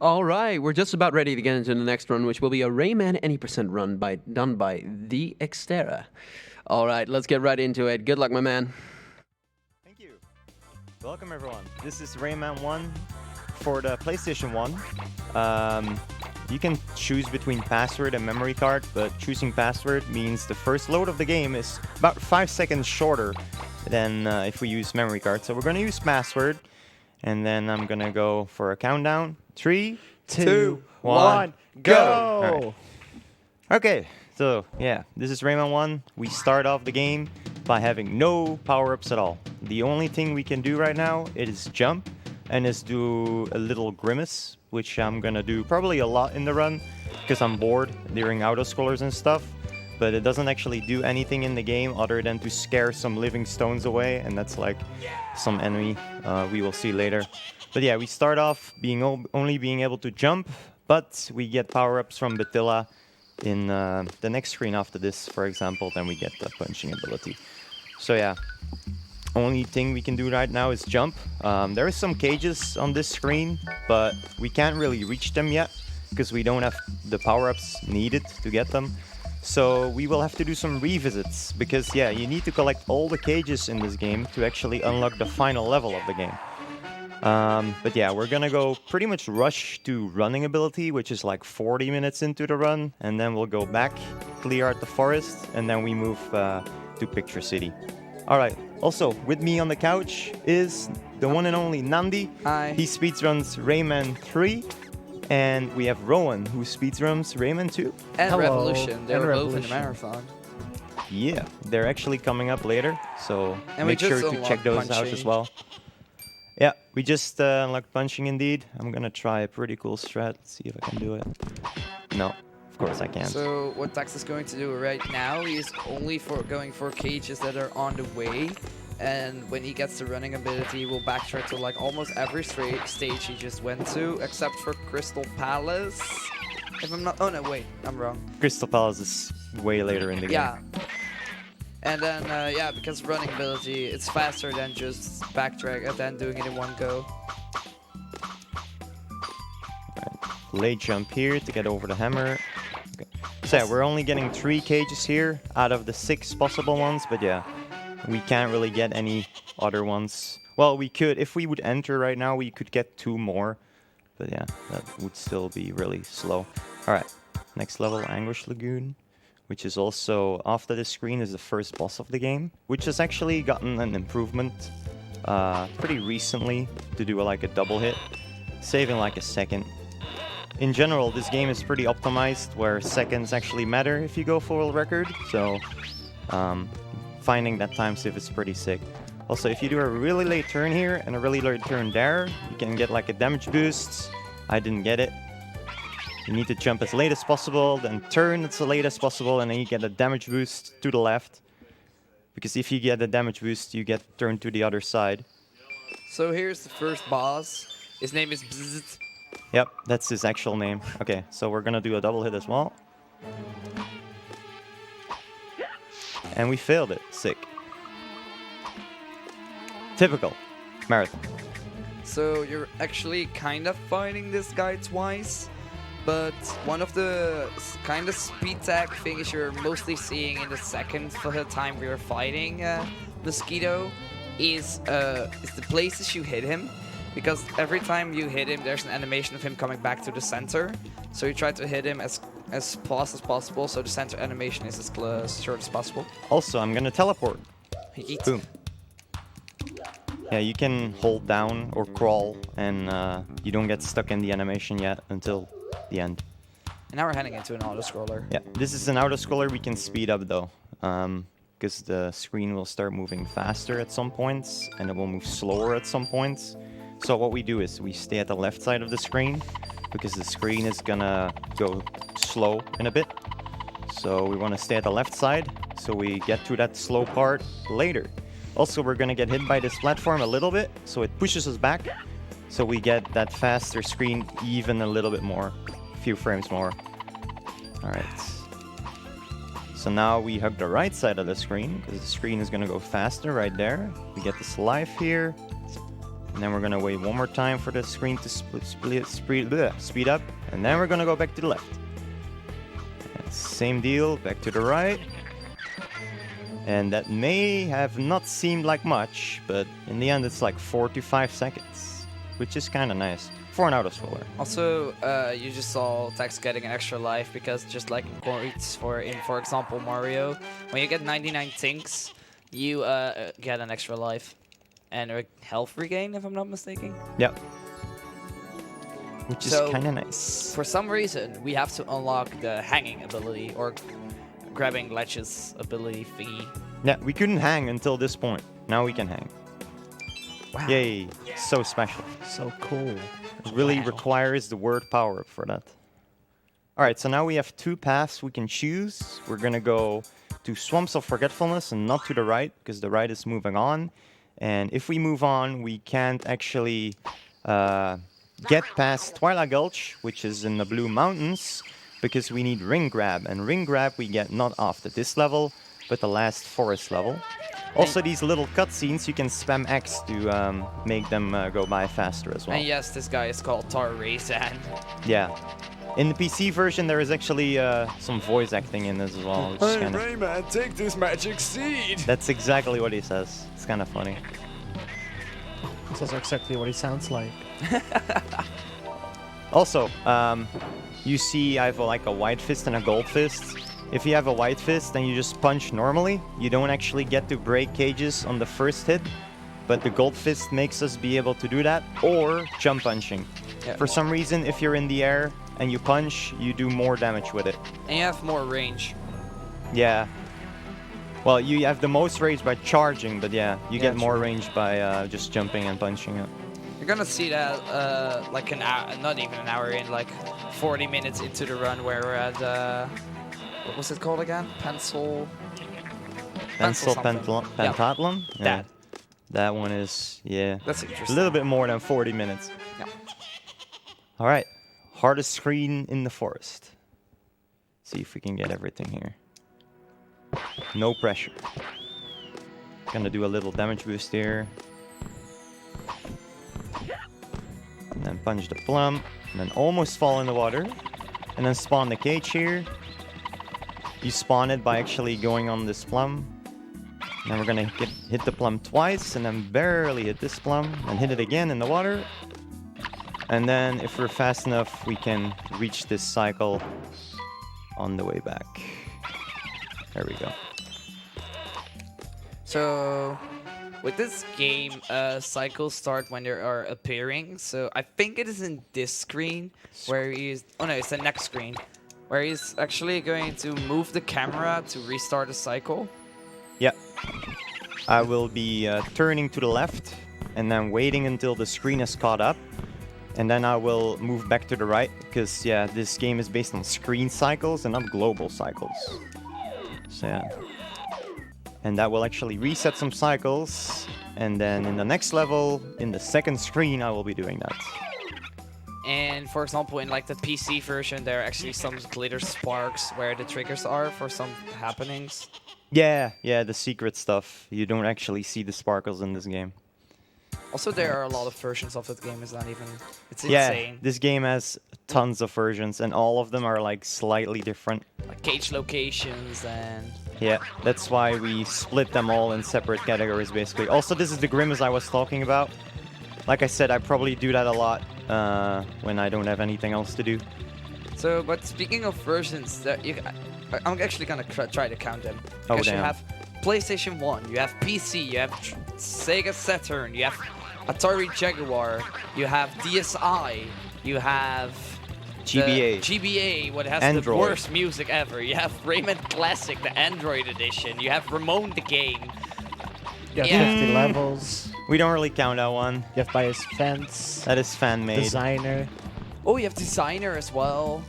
All right, we're just about ready to get into the next run, which will be a Rayman any percent run done by the Xterra. All right, let's get right into it. Good luck, my man. Thank you. Welcome everyone. This is Rayman 1 for the PlayStation 1. You can choose between password and memory card, but choosing password means the first load of the game is about 5 seconds shorter than if we use memory card. So we're going to use password, and then I'm going to go for a countdown. 3, 2, 1, go! Right. Okay, so yeah, this is Rayman 1. We start off the game by having no power-ups at all. The only thing we can do right now is jump and is do a little grimace, which I'm gonna do probably a lot in the run because I'm bored during auto-scrollers and stuff, but it doesn't actually do anything in the game other than to scare some living stones away, and that's like some enemy we will see later. But yeah, we start off only being able to jump, but we get power-ups from Batilla in the next screen after this, for example. Then we get the punching ability. So yeah, only thing we can do right now is jump. There is some cages on this screen, but we can't really reach them yet because we don't have the power-ups needed to get them. So we will have to do some revisits because yeah, you need to collect all the cages in this game to actually unlock the final level of the game. But yeah, we're gonna go pretty much rush to running ability, which is like 40 minutes into the run, and then we'll go back, clear out the forest, and then we move to Picture City. Alright, also with me on the couch is the one and only Nandi. Hi. He speedruns Rayman 3, and we have Rowan, who speedruns Rayman 2. And Hello. Revolution. They And were both in the Revolution. marathon. Yeah, they're actually coming up later, so And we make sure just to check those unlocked out as punching. well. Yeah, we just unlocked punching indeed. I'm gonna try a pretty cool strat, see if I can do it. No, of course I can't. So what Dax is going to do right now is only going for cages that are on the way. And when he gets the running ability, he will backtrack to like almost every stage he just went to, except for Crystal Palace. If I'm not, oh no, wait, I'm wrong. Crystal Palace is way later in the game. Yeah. And then, yeah, because running ability, it's faster than just backtrack than doing it in one go. Late jump here to get over the hammer. Okay. So yeah, we're only getting 3 cages here out of the 6 possible ones, but yeah, we can't really get any other ones. Well, we could, if we would enter right now, we could get 2 more, but yeah, that would still be really slow. Alright, next level, Anguish Lagoon, which is also, after this screen, is the first boss of the game, which has actually gotten an improvement pretty recently to do like a double hit, saving like a second. In general, this game is pretty optimized, where seconds actually matter if you go full record, so finding that time save is pretty sick. Also, if you do a really late turn here and a really late turn there, you can get like a damage boost. I didn't get it. You need to jump as late as possible, then turn as late as possible, and then you get a damage boost to the left. Because if you get a damage boost, you get turned to the other side. So here's the first boss. His name is Bzzzt. Yep, that's his actual name. Okay, so we're gonna do a double hit as well. And we failed it. Sick. Typical. Marathon. So you're actually kind of fighting this guy twice, but one of the kind of speed tag things you're mostly seeing in the second time we were fighting Mosquito is the places you hit him, because every time you hit him there's an animation of him coming back to the center, so you try to hit him as fast as possible so the center animation is as short as possible. Also, I'm gonna teleport. Yeet. Boom. Yeah, you can hold down or crawl, and you don't get stuck in the animation yet until the end. And now we're heading into an auto-scroller. Yeah, this is an auto-scroller we can speed up though, because the screen will start moving faster at some points, and it will move slower at some points. So what we do is we stay at the left side of the screen, because the screen is gonna go slow in a bit. So we want to stay at the left side, so we get to that slow part later. Also, we're gonna get hit by this platform a little bit, so it pushes us back. So we get that faster screen even a little bit more, a few frames more. Alright. So now we hug the right side of the screen, because the screen is gonna go faster right there. We get this life here. And then we're gonna wait one more time for the screen to speed up. And then we're gonna go back to the left. And same deal, back to the right. And that may have not seemed like much, but in the end it's like 4 to 5 seconds, which is kind of nice for an auto-scroller. Also, you just saw Tex getting an extra life because just like in coins for example Mario, when you get 99 tinks, you get an extra life and a health regain, if I'm not mistaken. Yep. Which is So, kind of nice. For some reason, we have to unlock the hanging ability or grabbing ledges ability thingy. Yeah, we couldn't hang until this point. Now we can hang. Wow. Yay, so special. So cool. It really Wow. requires the word power up for that. Alright, so now we have 2 paths we can choose. We're gonna go to Swamps of Forgetfulness and not to the right, because the right is moving on. And if we move on, we can't actually get past Twilight Gulch, which is in the Blue Mountains, because we need Ring Grab. And Ring Grab we get not after this level, but the last forest level. Also, these little cutscenes, you can spam X to make them go by faster as well. And yes, this guy is called Rayman. Yeah. In the PC version, there is actually some voice acting in this as well. Which is Hey kinda... Rayman, take this magic seed! That's exactly what he says. It's kind of funny. This is exactly what he sounds like. Also, you see I have like a white fist and a gold fist. If you have a white fist and you just punch normally, you don't actually get to break cages on the first hit. But the gold fist makes us be able to do that, or jump punching. Yeah. For some reason, if you're in the air and you punch, you do more damage with it. And you have more range. Yeah. Well, you have the most range by charging, but yeah, you get more true. range by just jumping and punching it. You're gonna see that like an hour, not even an hour in, like 40 minutes into the run where we're at, what was it called again? Pencil something. Yeah. Pentathlon? Yeah. That. That one is, yeah, That's a interesting. little bit more than 40 minutes. Yeah. All right, hardest screen in the forest. See if we can get everything here. No pressure. Gonna do a little damage boost here. And then punch the plum. And then almost fall in the water. And then spawn the cage here. You spawn it by actually going on this plum. And then we're gonna hit the plum twice. And then barely hit this plum. And hit it again in the water. And then if we're fast enough, we can reach this cycle on the way back. There we go. So, with this game, cycles start when they are appearing. So I think it is in this screen where he's. Oh no, it's the next screen where he's actually going to move the camera to restart a cycle. Yeah. I will be turning to the left and then waiting until the screen is caught up. And then I will move back to the right because, yeah, this game is based on screen cycles and not global cycles. So, yeah. And that will actually reset some cycles. And then in the next level, in the second screen, I will be doing that. And for example, in like the PC version, there are actually some glitter sparks where the triggers are for some happenings. Yeah, the secret stuff. You don't actually see the sparkles in this game. Also, there are a lot of versions of that game. It's not even. It's Yeah, insane. this game has tons of versions, and all of them are like slightly different. Like cage locations and. Yeah, that's why we split them all in separate categories, basically. Also, this is the Grimace I was talking about. Like I said, I probably do that a lot when I don't have anything else to do. So, but speaking of versions, I'm actually gonna try to count them. Oh, Because you damn. have PlayStation 1, you have PC, you have Sega Saturn, you have Atari Jaguar, you have DSi, you have GBA. GBA, what has Android. the worst music ever. You have Rayman Classic, the Android edition. You have Ramon the game. You have Yeah. 50 levels. We don't really count that one. You have Bias Fence. That is fan-made. Designer. Oh, you have Designer as well.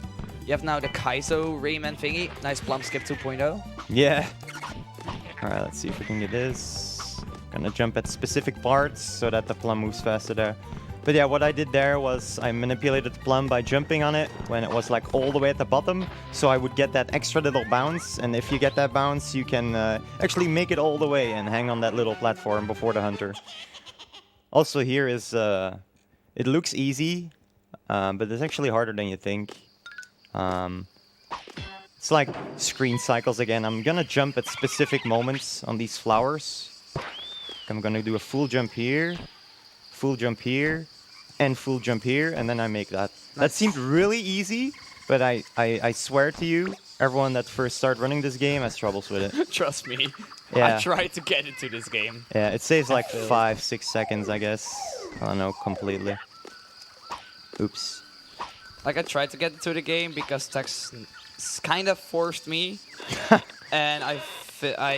You have now the Kaizo Rayman thingy. Nice Plum Skip 2.0. Yeah. Alright, let's see if we can get this. Gonna jump at specific parts so that the plum moves faster there. But yeah, what I did there was I manipulated the plum by jumping on it when it was like all the way at the bottom. So I would get that extra little bounce. And if you get that bounce, you can actually make it all the way and hang on that little platform before the hunter. Also here is, it looks easy, but it's actually harder than you think. It's like screen cycles again. I'm gonna jump at specific moments on these flowers. I'm gonna do a full jump here, and full jump here, and then I make that. That Nice. seemed really easy, but I swear to you, everyone that first started running this game has troubles with it. Trust me. Yeah. I tried to get into this game. Yeah, it saves like 5-6 seconds, I guess. I don't know, completely. Oops. Like I tried to get into the game because Tex kind of forced me, and I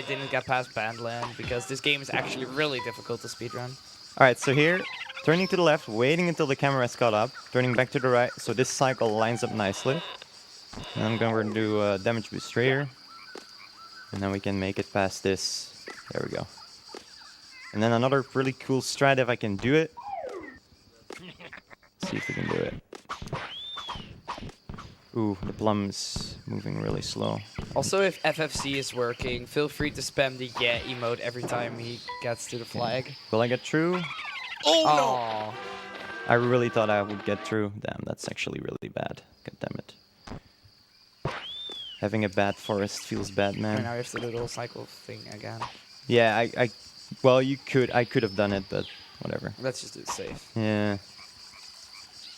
didn't get past Bandland because this game is actually really difficult to speedrun. Alright, so here, turning to the left, waiting until the camera is caught up, turning back to the right, so this cycle lines up nicely. And I'm going to do a damage boost here. And then we can make it past this. There we go. And then another really cool strat if I can do it. See if we can do it. Ooh, the plum's moving really slow. Also, if FFC is working, feel free to spam the yeah emote every time he gets to the flag. Will I get through? Oh I really thought I would get through. Damn, that's actually really bad. God damn it. Having a bad forest feels bad, no! And man. now we have to do the little cycle thing again. Yeah, well, I could have done it, but whatever. Let's just do it safe. Yeah.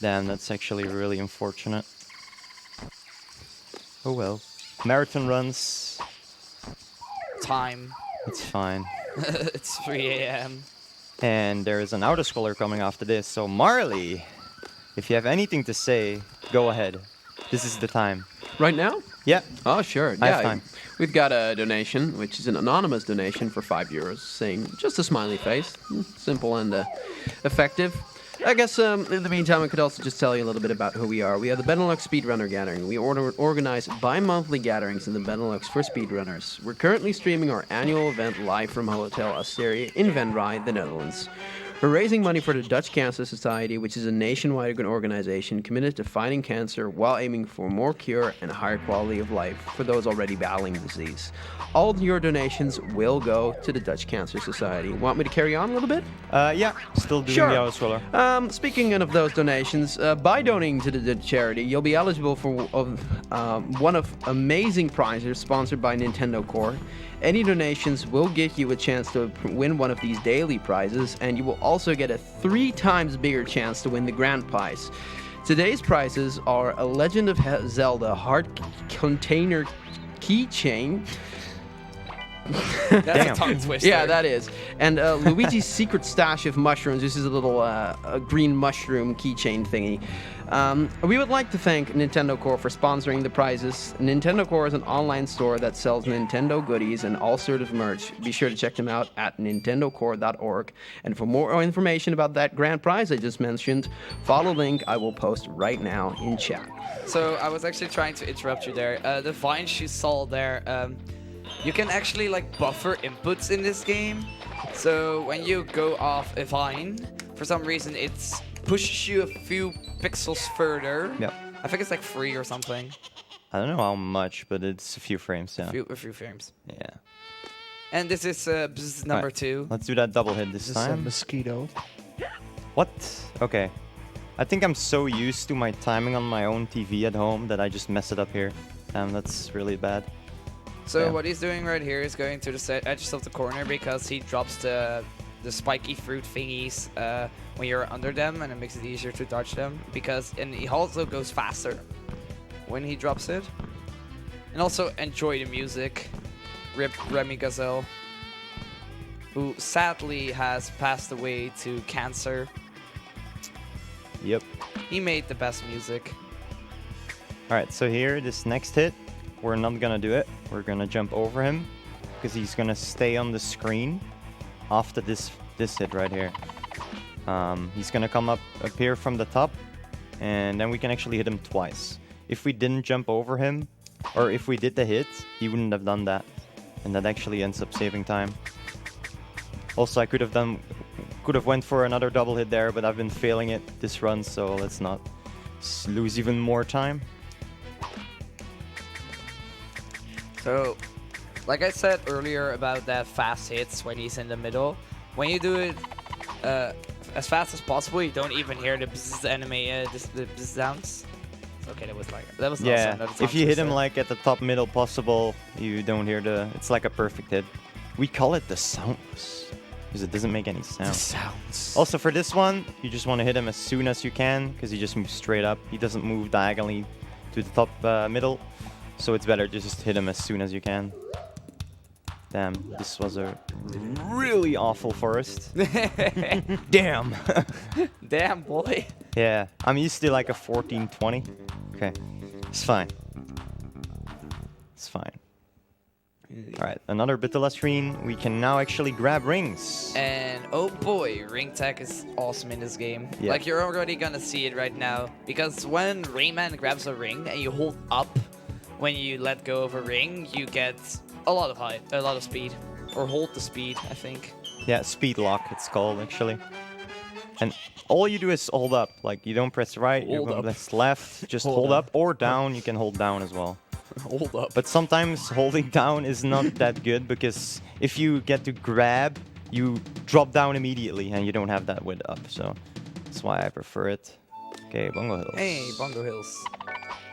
Damn, that's actually really unfortunate. Oh well. Marathon runs. Time. It's fine. It's 3 a.m. And there is an auto-scroller coming after this, so Marley, if you have anything to say, go ahead. This is the time. Right now? Yeah. Oh, sure. I have Yeah, time. we've got a donation, which is an anonymous donation for €5, saying just a smiley face. Simple and effective. I guess in the meantime, I could also just tell you a little bit about who we are. We are the Benelux Speedrunner Gathering. We organize bi-monthly gatherings in the Benelux for speedrunners. We're currently streaming our annual event live from Hotel Asteria in Venray, the Netherlands. We're raising money for the Dutch Cancer Society, which is a nationwide organization committed to fighting cancer while aiming for more cure and higher quality of life for those already battling disease. All your donations will go to the Dutch Cancer Society. Want me to carry on a little bit? Yeah, still doing Sure. the auto-scroller. Speaking of those donations, by donating to the charity, you'll be eligible for one of amazing prizes sponsored by Nintendo Core. Any donations will get you a chance to win one of these daily prizes, and you will also get a 3 times bigger chance to win the grand prize. Today's prizes are a Legend of Zelda heart container keychain. That's Damn. a tongue twister. Yeah, that is. And Luigi's secret stash of mushrooms. This is a little a green mushroom keychain thingy. We would like to thank Nintendo Core for sponsoring the prizes. Nintendo Core is an online store that sells Nintendo goodies and all sort of merch. Be sure to check them out at nintendocore.org. And for more information about that grand prize I just mentioned, follow the link I will post right now in chat. So I was actually trying to interrupt you there. The vines you saw there, you can actually like buffer inputs in this game. So when you go off a vine, for some reason it pushes you a few pixels further. Yep. I think it's like 3 or something. I don't know how much, but it's a few frames, yeah. A few frames. Yeah. And this is number Right. 2. Let's do that double hit this This is a time. mosquito. What? Okay. I think I'm so used to my timing on my own TV at home that I just mess it up here. Damn, that's really bad. So Yeah. what he's doing right here is going to the edges of the corner because he drops the spiky fruit thingies when you're under them, and it makes it easier to dodge them. And he also goes faster when he drops it. And also enjoy the music. Rip Remy Gazelle, who sadly has passed away to cancer. Yep. He made the best music. Alright, so here, this next hit, we're not gonna do it. We're gonna jump over him, because he's gonna stay on the screen after this hit right here. He's gonna appear from the top, and then we can actually hit him twice. If we didn't jump over him, or if we did the hit, he wouldn't have done that. And that actually ends up saving time. Also, I could have went for another double hit there, but I've been failing it this run, so let's not lose even more time. So, like I said earlier about that fast hits when he's in the middle, when you do it as fast as possible. You don't even hear the bzz enemy, the bzz sounds. Okay, that was not Yeah, sound, that if sounds you hit just, him like at the top middle possible, you don't hear the... It's like a perfect hit. We call it the soundless, because it doesn't make any sound. Sounds. Also for this one, you just want to hit him as soon as you can, because he just moves straight up. He doesn't move diagonally to the top middle, so it's better to just hit him as soon as you can. Damn, this was a really awful forest. Damn. Damn, boy. Yeah, I'm used to like a 14-20. Okay, it's fine. It's fine. Alright, another bit to less screen. We can now actually grab rings. And oh boy, ring tech is awesome in this game. Yeah. Like you're already gonna see it right now. Because when Rayman grabs a ring and you hold up when you let go of a ring, you get a lot of height, a lot of speed. Or hold the speed, I think. Yeah, speed lock it's called actually. And all you do is hold up. Like you don't press right, you Hold don't up. press left. Just Hold hold up. up or down. You can hold down as well. Hold up. But sometimes holding down is not that good because if you get to grab, you drop down immediately and you don't have that with up. So that's why I prefer it. Okay, Bongo Hills. Hey, Bongo Hills.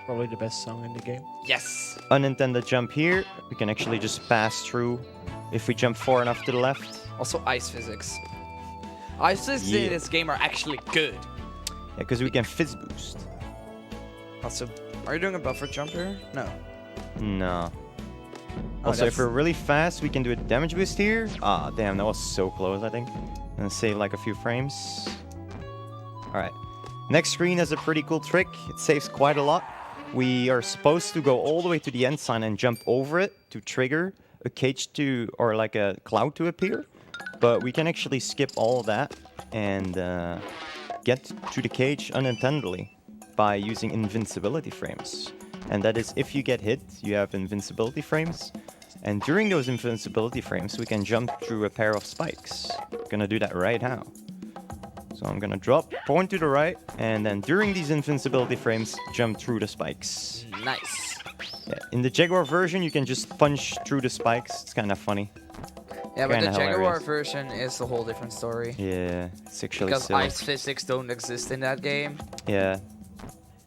Probably the best song in the game. Yes. Unintended jump here. We can actually just pass through if we jump far enough to the left. Also ice physics. Ice physics Yeah. in this game are actually good. Yeah, because we can fizz boost. Also, are you doing a buffer jump here? No. No. Oh, Also, if that's- we're really fast, we can do a damage boost here. Ah, damn, that was so close, I think. And save like a few frames. Alright. Next screen has a pretty cool trick. It saves quite a lot. We are supposed to go all the way to the end sign and jump over it to trigger a cage to, or like a cloud to appear. But we can actually skip all of that and get to the cage unintendedly by using invincibility frames. And that is if you get hit, you have invincibility frames. And during those invincibility frames, we can jump through a pair of spikes. Gonna do that right now. So I'm gonna drop, point to the right, and then during these invincibility frames, jump through the spikes. Nice. Yeah. In the Jaguar version, you can just punch through the spikes. It's kind of funny. Yeah, but the Kinda Jaguar hilarious. version is a whole different story. Yeah, it's actually Because silly. ice physics don't exist in that game. Yeah.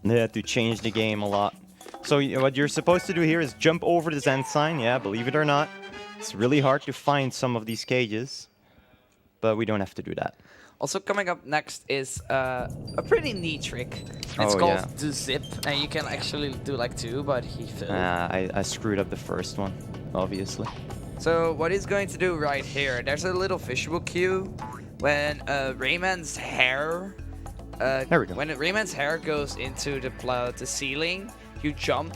They had to change the game a lot. So what you're supposed to do here is jump over this end sign. Yeah, believe it or not. It's really hard to find some of these cages. But we don't have to do that. Also coming up next is a pretty neat trick. It's Oh, called yeah. the zip, and you can actually do like two, but he failed. I screwed up the first one, obviously. So what he's going to do right here, there's a little visual cue when Rayman's hair. There we go. When Rayman's hair goes into the ceiling, you jump,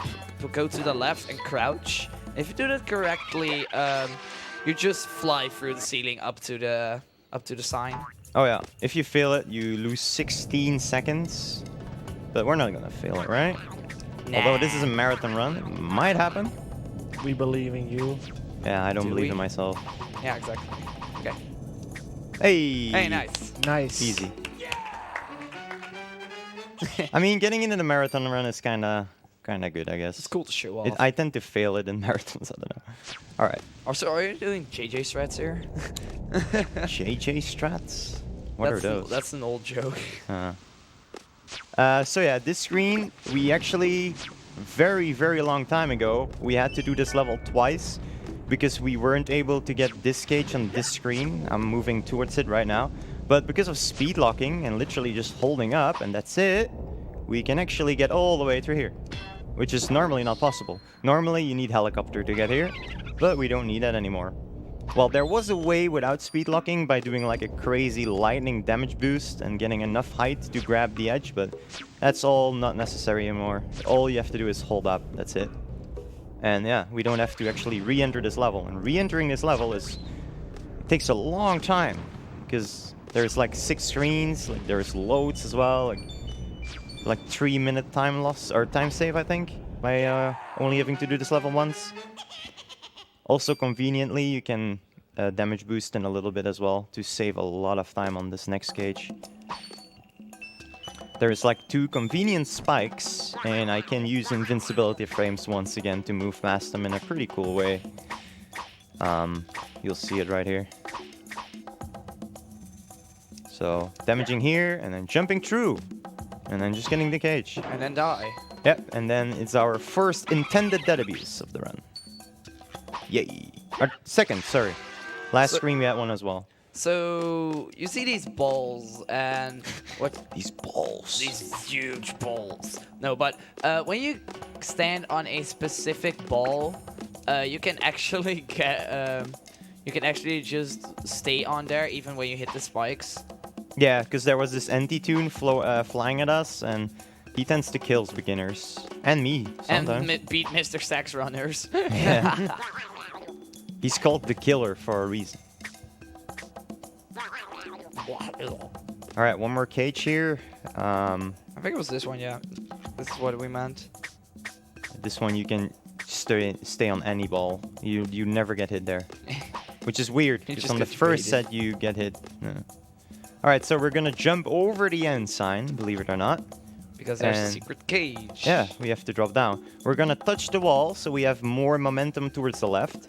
go to the left and crouch. If you do that correctly, you just fly through the ceiling up to the sign. Oh yeah, if you fail it, you lose 16 seconds. But we're not gonna fail it, right? Although this is a marathon run, it might happen. We believe in you. Yeah, I don't Do believe we? in myself. Yeah, exactly. Okay. Hey! Hey, nice. Nice. Easy. I mean, getting into the marathon run is kinda good, I guess. It's cool to show off. I tend to fail it in marathons, I don't know. Alright. Also, are you doing JJ strats here? JJ strats? What are those? That's an old joke. So yeah, this screen, we actually, very, very long time ago, we had to do this level twice because we weren't able to get this cage on this screen. I'm moving towards it right now. But because of speed locking and literally just holding up, and that's it, we can actually get all the way through here, which is normally not possible. Normally you need helicopter to get here, but we don't need that anymore. Well, there was a way without speed locking by doing like a crazy lightning damage boost and getting enough height to grab the edge, but that's all not necessary anymore. All you have to do is hold up, that's it. And yeah, we don't have to actually re-enter this level. And re-entering this level it takes a long time because there's like 6 screens, like there's loads as well, like 3-minute time loss or time save, I think, by only having to do this level once. Also, conveniently, you can damage boost in a little bit as well to save a lot of time on this next cage. There's like 2 convenient spikes, and I can use invincibility frames once again to move past them in a pretty cool way. You'll see it right here. So damaging here and then jumping through. And then just getting the cage. And then die. Yep, and then it's our first intended dead abuse of the run. Yay. Our second, sorry. Last screen we had one as well. So you see these balls and what? These balls. These huge balls. No, but when you stand on a specific ball, you can actually get. You can actually just stay on there even when you hit the spikes. Yeah, because there was this anti-tune flying at us, and he tends to kill beginners. And me, sometimes. And beat Mr. Sax runners. Yeah. He's called the killer for a reason. Alright, one more cage here. I think it was this one, yeah. This is what we meant. This one you can stay on any ball. You never get hit there. Which is weird, because just on the get first baited. set you get hit. No. Alright, so we're gonna jump over the end sign, believe it or not. Because there's a And- secret cage. Yeah, we have to drop down. We're gonna touch the wall, so we have more momentum towards the left.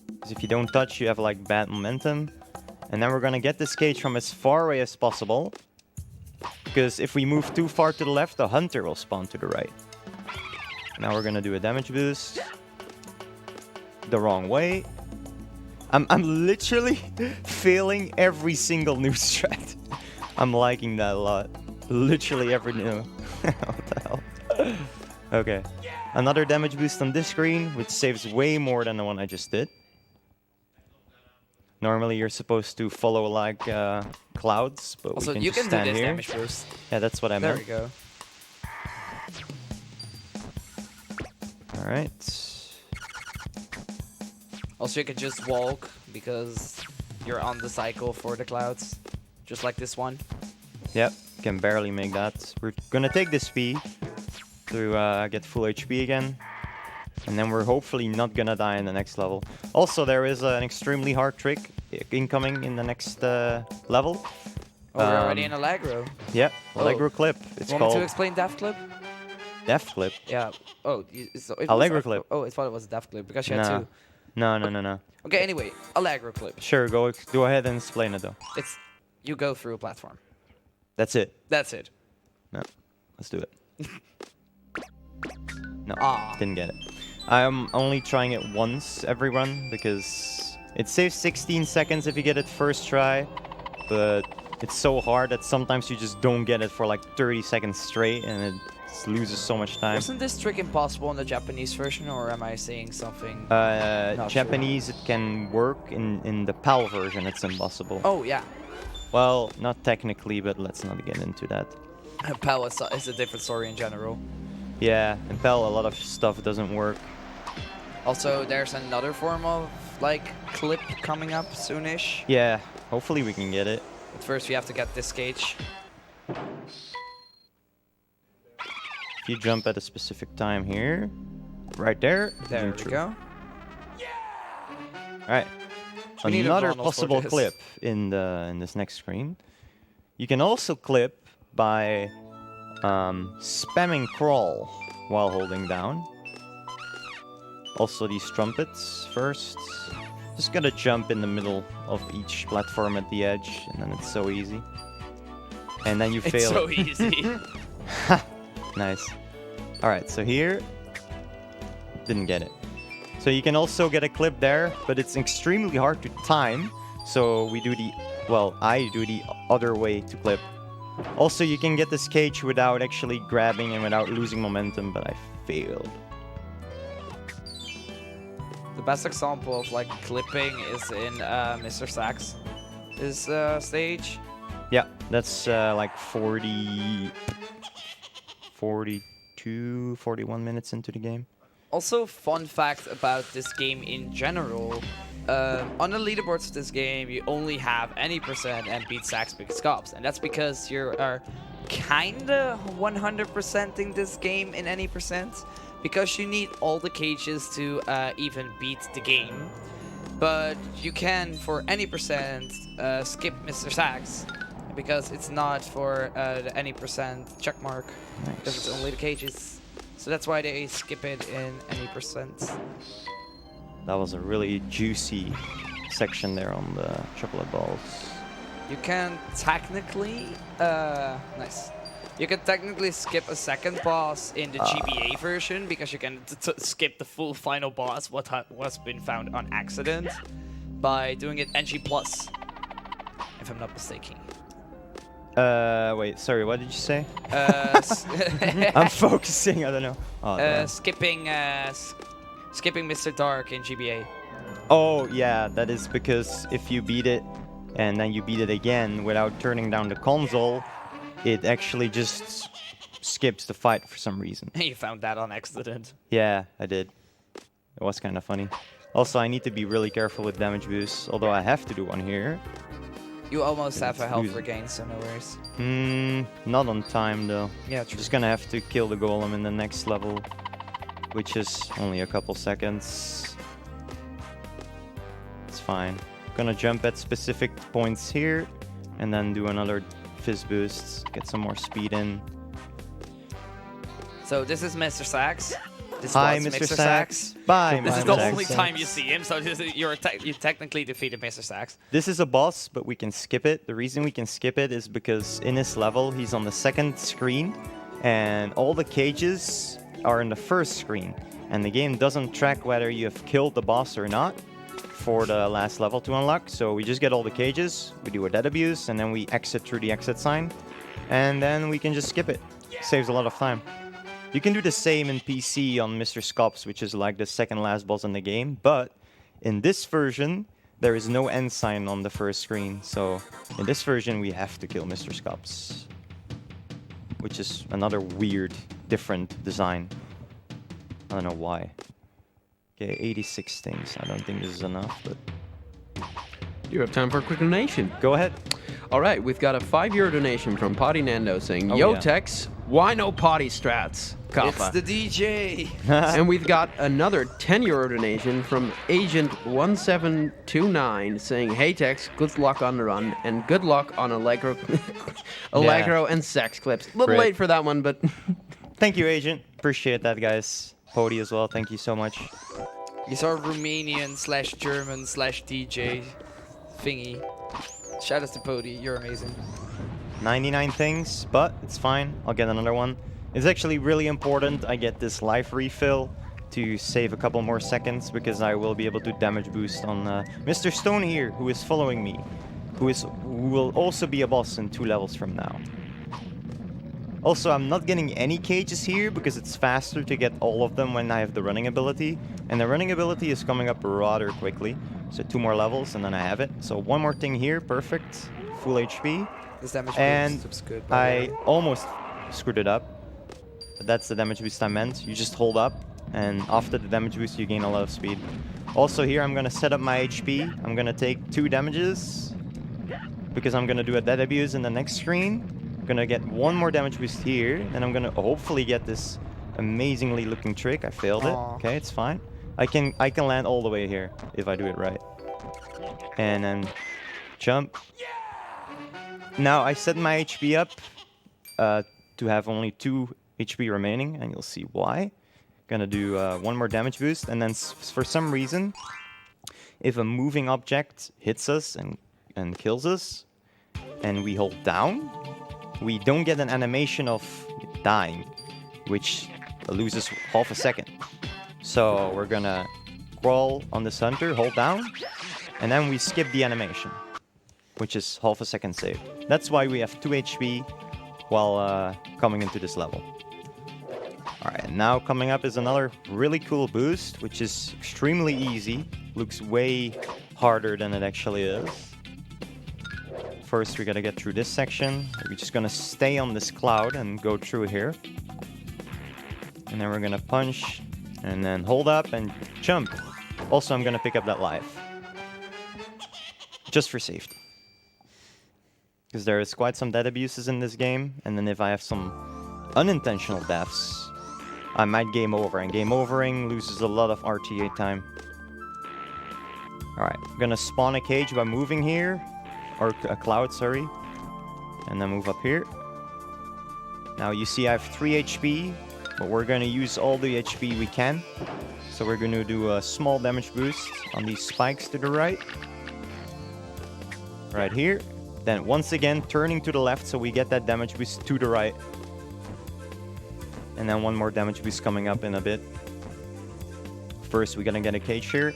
Because if you don't touch, you have like bad momentum. And then we're gonna get this cage from as far away as possible. Because if we move too far to the left, the hunter will spawn to the right. Now we're gonna do a damage boost. The wrong way. I'm literally failing every single new strat. I'm liking that a lot. Literally every new. What the hell? Okay. Another damage boost on this screen, which saves way more than the one I just did. Normally you're supposed to follow like clouds, but Also, we can you just can do stand this here. damage boost. Yeah, that's what I There meant. we go. All right. Also, you can just walk because you're on the cycle for the clouds. Just like this one. Yep, can barely make that. We're gonna take this speed to get full HP again. And then we're hopefully not gonna die in the next level. Also, there is an extremely hard trick incoming in the next level. Oh, we're already in Allegro. Yeah, Allegro clip. It's Want me to called explain Death Clip? Death clip. Yeah. Oh, it Allegro was, clip. Oh, I thought it was a Death Clip because you had No. two. No. Okay, anyway, Allegro Clip. Sure, go ahead and explain it though. It's you go through a platform. That's it. That's it. No, let's do it. No, Ah. didn't get it. I'm only trying it once every run because it saves 16 seconds if you get it first try, but it's so hard that sometimes you just don't get it for like 30 seconds straight and it loses so much time. Wasn't this trick impossible in the Japanese version, or am I saying something? Not Japanese, it can work. In the PAL version, it's impossible. Oh yeah, Well, not technically, but let's not get into that. PAL is a different story in general. Yeah, in PAL, a lot of stuff doesn't work. Also, there's another form of like clip coming up soonish. Yeah, hopefully we can get it. But first, we have to get this cage. If you jump at a specific time here, right there. There you're we through. go. All right. We need a Another Ronald for possible this. clip in this next screen. You can also clip by spamming crawl while holding down. Also these trumpets first. Just gotta jump in the middle of each platform at the edge, and then it's so easy. And then you It's fail. so it. easy. Nice. All right, so here, didn't get it. So you can also get a clip there, but it's extremely hard to time. So we do I do the other way to clip. Also, you can get this cage without actually grabbing and without losing momentum, but I failed. The best example of like clipping is in Mr. Sax. His stage. Yeah, that's like 42, 41 minutes into the game. Also, fun fact about this game in general. On the leaderboards of this game, you only have any percent and beat Sax Big Scops. And that's because you are kinda 100%ing this game in any percent. Because you need all the cages to even beat the game. But you can, for any percent, skip Mr. Sax. Because it's not for the any percent checkmark. Because it's only the cages. So that's why they skip it in any percent. That was a really juicy section there on the chocolate balls. You can technically, nice. You can technically skip a second boss in the GBA version because you can skip the full final boss, what's been found on accident, by doing it NG+, if I'm not mistaken. Wait, sorry, what did you say? I'm focusing, I don't know. Oh, damn. Skipping Mr. Dark in GBA. Oh, yeah, that is because if you beat it and then you beat it again without turning down the console, it actually just skips the fight for some reason. You found that on accident. Yeah, I did. It was kind of funny. Also, I need to be really careful with damage boosts, although I have to do one here. You almost have a health losing. regain, so no worries. Not on time though. Yeah, true. Just gonna have to kill the golem in the next level, which is only a couple seconds. It's fine. Gonna jump at specific points here, and then do another fizz boost, get some more speed in. So this is Mr. Sax. This Hi, was Mr. Sax. Bye, This is Mr. the Sax. only time you see him, so you technically defeated Mr. Sax. This is a boss, but we can skip it. The reason we can skip it is because in this level, he's on the second screen, and all the cages are in the first screen. And the game doesn't track whether you have killed the boss or not for the last level to unlock. So we just get all the cages, we do a dead abuse, and then we exit through the exit sign. And then we can just skip it. Saves a lot of time. You can do the same in PC on Mr. Scops, which is like the second last boss in the game, but in this version, there is no end sign on the first screen, so in this version we have to kill Mr. Scops, which is another weird, different design. I don't know why. Okay, 86 things. I don't think this is enough, but You have time for a quick donation. go ahead. All right, we've got a €5 donation from Potty Nando saying, Oh, Yo, yeah. Tex, why no potty strats? It's Kappa. the DJ. And we've got another €10 donation from Agent 1729 saying, Hey Tex, good luck on the run and good luck on Allegro, Allegro and sex clips. A little Great. late for that one, but Thank you, Agent. Appreciate that, guys. Pody as well, thank you so much. He's our Romanian/German/DJ thingy. Shout out to Pody, you're amazing. 99 things, but it's fine. I'll get another one. It's actually really important I get this life refill to save a couple more seconds because I will be able to damage boost on Mr. Stone here, who is following me, who will also be a boss in 2 levels from now. Also, I'm not getting any cages here because it's faster to get all of them when I have the running ability, and the running ability is coming up rather quickly. So 2 more levels and then I have it. So 1 more thing here, perfect, full HP. This damage And boost looks good. I almost screwed it up. But that's the damage boost I meant. You just hold up, and after the damage boost, you gain a lot of speed. Also here, I'm gonna set up my HP. I'm gonna take 2 damages because I'm gonna do a dead abuse in the next screen. I'm gonna get 1 more damage boost here, and I'm gonna hopefully get this amazingly looking trick. I failed it. Aw. Okay, it's fine. I can land all the way here if I do it right. And then jump. Now I set my HP up to have only 2 HP remaining, and you'll see why. Gonna do 1 more damage boost, and then for some reason, if a moving object hits us and kills us, and we hold down, we don't get an animation of dying, which loses half a second. So we're gonna crawl on this hunter, hold down, and then we skip the animation, which is half a second saved. That's why we have 2 HP while coming into this level. Alright, now coming up is another really cool boost, which is extremely easy. Looks way harder than it actually is. First, we gotta get through this section. We're just gonna stay on this cloud and go through here. And then we're gonna punch, and then hold up and jump. Also, I'm gonna pick up that life. Just for safety. Because there is quite some dead abuses in this game, and then if I have some unintentional deaths, I might game over, and game overing loses a lot of RTA time. Alright, I'm gonna spawn a cage by moving here, or a cloud, sorry, and then move up here. Now you see I have 3 HP, but we're gonna use all the HP we can. So we're gonna do a small damage boost on these spikes to the right. Right here. Then once again, turning to the left so we get that damage boost to the right. And then one more damage boost coming up in a bit. First, we're gonna get a cage here.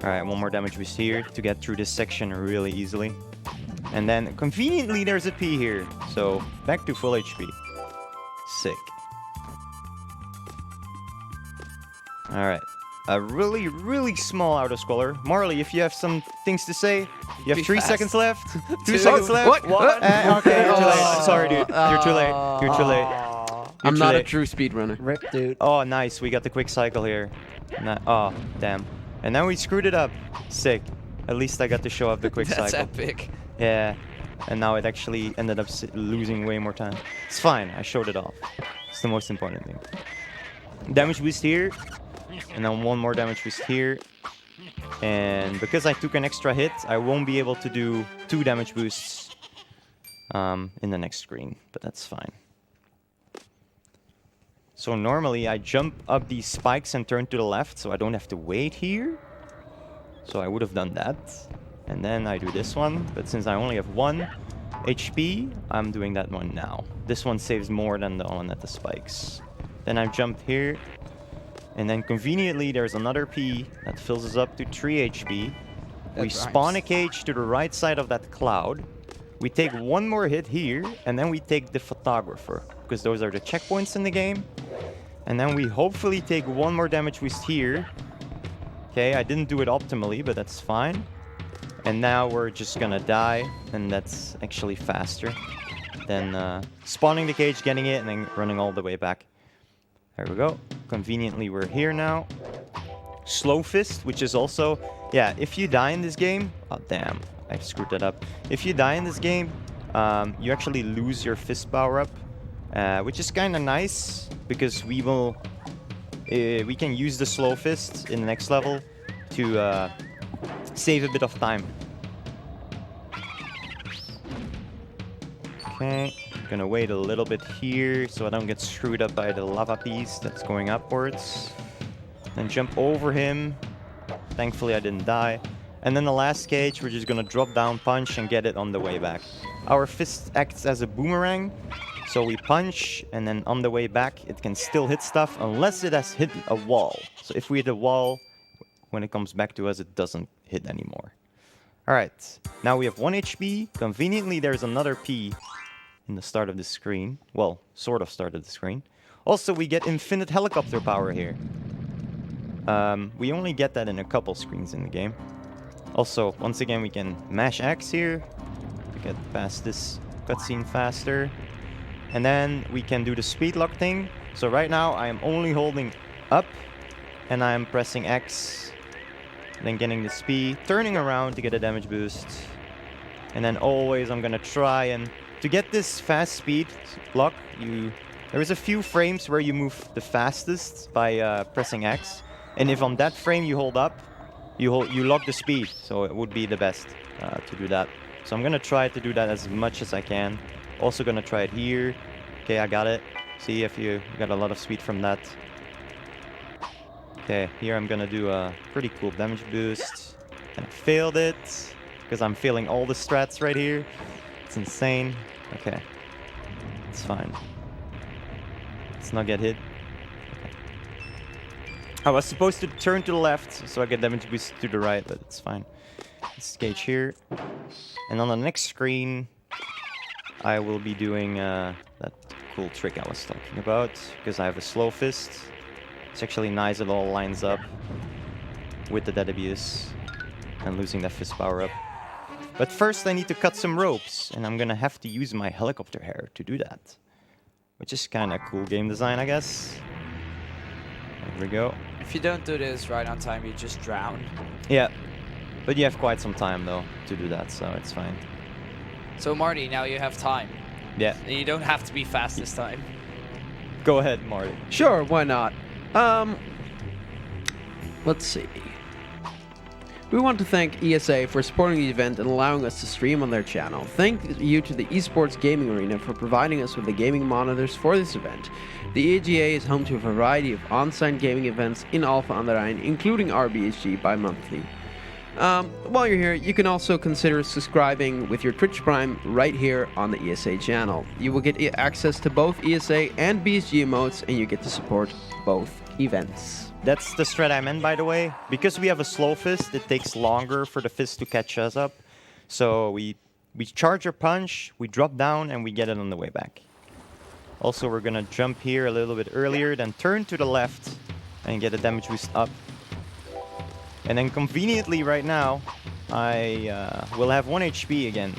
Alright, one more damage boost here to get through this section really easily. And then, conveniently, there's a P here. So, back to full HP. Sick. Alright. A really, really small auto-scroller. Marley, if you have some things to say, you have Be 3 fast. seconds left. 2 Two. seconds left. What? Okay, you're too late. I'm sorry, dude. You're too late. You're too late. I'm too not a late. true speedrunner. Rip, dude. Oh, nice. We got the quick cycle here. Oh, damn. And then we screwed it up. Sick. At least I got to show off the quick That's cycle. epic. Yeah. And now it actually ended up losing way more time. It's fine. I showed it off. It's the most important thing. Damage boost here. And then one more damage boost here. And because I took an extra hit, I won't be able to do 2 damage boosts in the next screen. But that's fine. So normally I jump up these spikes and turn to the left, so I don't have to wait here. So I would have done that. And then I do this one, but since I only have 1 HP, I'm doing that one now. This one saves more than the one at the spikes. Then I jump here, and then conveniently there's another P that fills us up to 3 HP. We spawn a cage to the right side of that cloud. We take 1 more hit here, and then we take the photographer, because those are the checkpoints in the game. And then we hopefully take 1 more damage boost here. Okay, I didn't do it optimally, but that's fine. And now we're just gonna die, and that's actually faster than spawning the cage, getting it, and then running all the way back. There we go. Conveniently, we're here now. Slow Fist, which is also... Yeah, if you die in this game... Oh, damn. I screwed that up. If you die in this game, you actually lose your fist power-up, which is kind of nice, because we will... we can use the Slow Fist in the next level to save a bit of time. Okay, gonna wait a little bit here so I don't get screwed up by the lava piece that's going upwards. Then jump over him. Thankfully I didn't die. And then the last cage, we're just gonna drop down, punch, and get it on the way back. Our fist acts as a boomerang, so we punch, and then on the way back, it can still hit stuff unless it has hit a wall. So if we hit a wall, when it comes back to us, it doesn't hit anymore. Alright, now we have 1 HP. Conveniently, there's another P in the start of the screen. Well, sort of start of the screen. Also, we get infinite helicopter power here. We only get that in a couple screens in the game. Also, once again, we can mash X here to get past this cutscene faster. And then we can do the speed lock thing. So right now, I am only holding up, and I am pressing X, then getting the speed, turning around to get a damage boost. And then always I'm gonna try and... To get this fast speed lock, there is a few frames where you move the fastest by pressing X. And if on that frame you hold up, you lock the speed, so it would be the best to do that. So I'm gonna try to do that as much as I can. Also gonna try it here. Okay, I got it. See if you got a lot of speed from that. Okay, here I'm gonna do a pretty cool damage boost. And I failed it, because I'm failing all the strats right here. It's insane. Okay, it's fine. Let's not get hit. I was supposed to turn to the left, so I get damage boost to the right, but it's fine. Let's gauge here. And on the next screen, I will be doing that cool trick I was talking about, because I have a slow fist. It's actually nice, it all lines up with the dead abuse and losing that fist power up. But first I need to cut some ropes, and I'm gonna have to use my helicopter hair to do that. Which is kinda cool game design, I guess. There we go. If you don't do this right on time, you just drown. Yeah, but you have quite some time though to do that, so it's fine. So Marty, now you have time. Yeah, And you don't have to be fast this time. go ahead, Marty. Sure, why not? Let's see. We want to thank ESA for supporting the event and allowing us to stream on their channel. Thank you to the Esports Gaming Arena for providing us with the gaming monitors for this event. The EGA is home to a variety of on-site gaming events in Alpha aan de Rijn, including our BSG bi-monthly. While you're here, you can also consider subscribing with your Twitch Prime right here on the ESA channel. You will get access to both ESA and BSG emotes, and you get to support both events. That's the strat I meant, by the way. Because we have a slow fist, it takes longer for the fist to catch us up. So we charge our punch, we drop down, and we get it on the way back. Also, we're gonna jump here a little bit earlier, then turn to the left and get a damage boost up. And then conveniently right now, I will have 1 HP again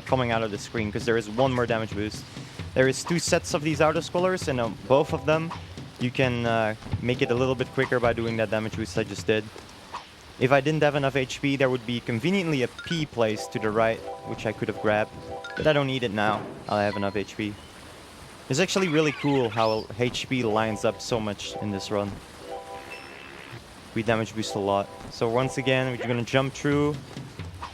coming out of the screen because there is one more damage boost. There is 2 sets of these auto-scrollers, and on both of them, you can make it a little bit quicker by doing that damage boost I just did. If I didn't have enough HP, there would be conveniently a P placed to the right, which I could have grabbed. But I don't need it now. I have enough HP. It's actually really cool how HP lines up so much in this run. We damage boost a lot. So once again, we're going to jump through.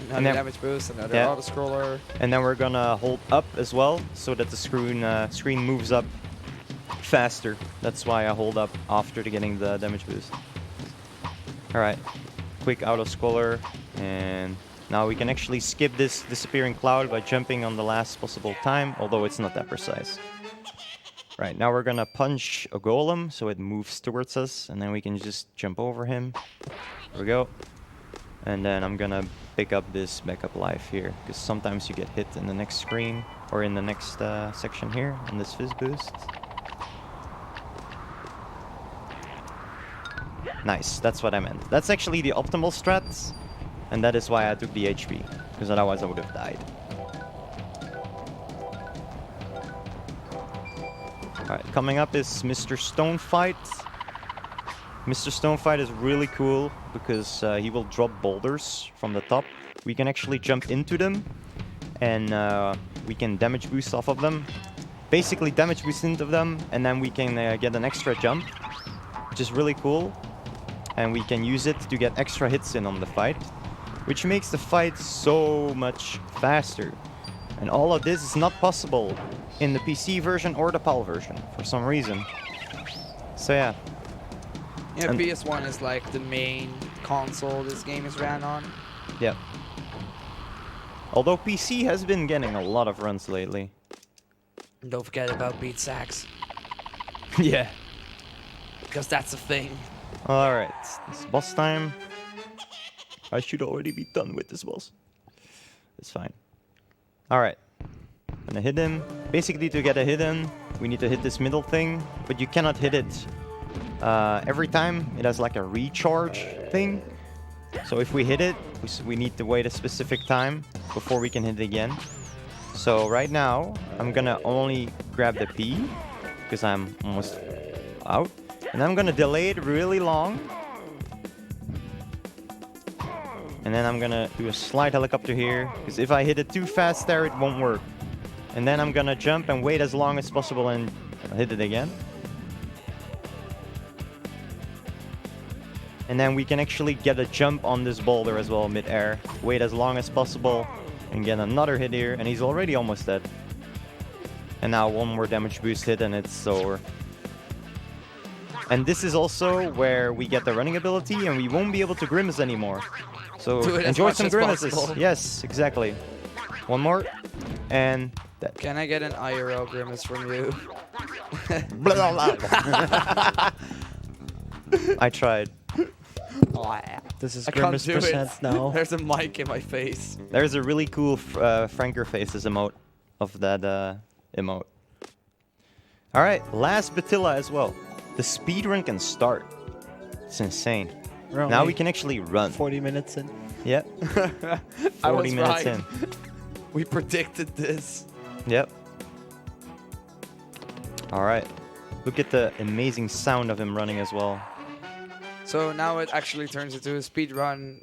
Another damage boost, another auto-scroller. And then we're going to hold up as well, so that the screen moves up faster. That's why I hold up after getting the damage boost. Alright, quick auto-scroller, and now we can actually skip this disappearing cloud by jumping on the last possible time, although it's not that precise. Right, now we're gonna punch a golem so it moves towards us, and then we can just jump over him. There we go. And then I'm gonna pick up this backup life here, because sometimes you get hit in the next screen, or in the next section here, on this fizz boost. Nice, that's what I meant. That's actually the optimal strat, and that is why I took the HP, because otherwise I would have died. Alright, coming up is Mr. Stonefight. Mr. Stonefight is really cool, because he will drop boulders from the top. We can actually jump into them, and we can damage boost off of them. Basically damage boost into them, and then we can get an extra jump, which is really cool. And we can use it to get extra hits in on the fight, which makes the fight so much faster. And all of this is not possible in the PC version or the PAL version for some reason. So yeah. Yeah, PS1 is like the main console this game is ran on. Yeah. Although PC has been getting a lot of runs lately. And don't forget about beat sacks, Yeah. because that's a thing. Alright, it's boss time. I should already be done with this boss. It's fine. Alright. Gonna hit him. Basically, to get a hit in, we need to hit this middle thing, but you cannot hit it every time. It has like a recharge thing. So if we hit it, we need to wait a specific time before we can hit it again. So right now, I'm gonna only grab the P, because I'm almost out. And I'm gonna delay it really long. And then I'm gonna do a slide helicopter here, because if I hit it too fast there, it won't work. And then I'm gonna jump and wait as long as possible and hit it again. And then we can actually get a jump on this boulder as well mid-air. Wait as long as possible and get another hit here, and he's already almost dead. And now one more damage boost hit and it's over. And this is also where we get the running ability, and we won't be able to grimace anymore. So enjoy some grimaces. Yes, exactly. One more, and dead. Can I get an IRL grimace from you? I tried. This is I can't Grimace do percent it. now. There's a mic in my face. There's a really cool Franker Faces emote of that emote. Alright, last Batilla as well. The speedrun can start. It's insane. Now we can actually run. 40 minutes in. Yep. I 40 was minutes right. in. We predicted this. Yep. Alright. Look at the amazing sound of him running as well. So now it actually turns into a speedrun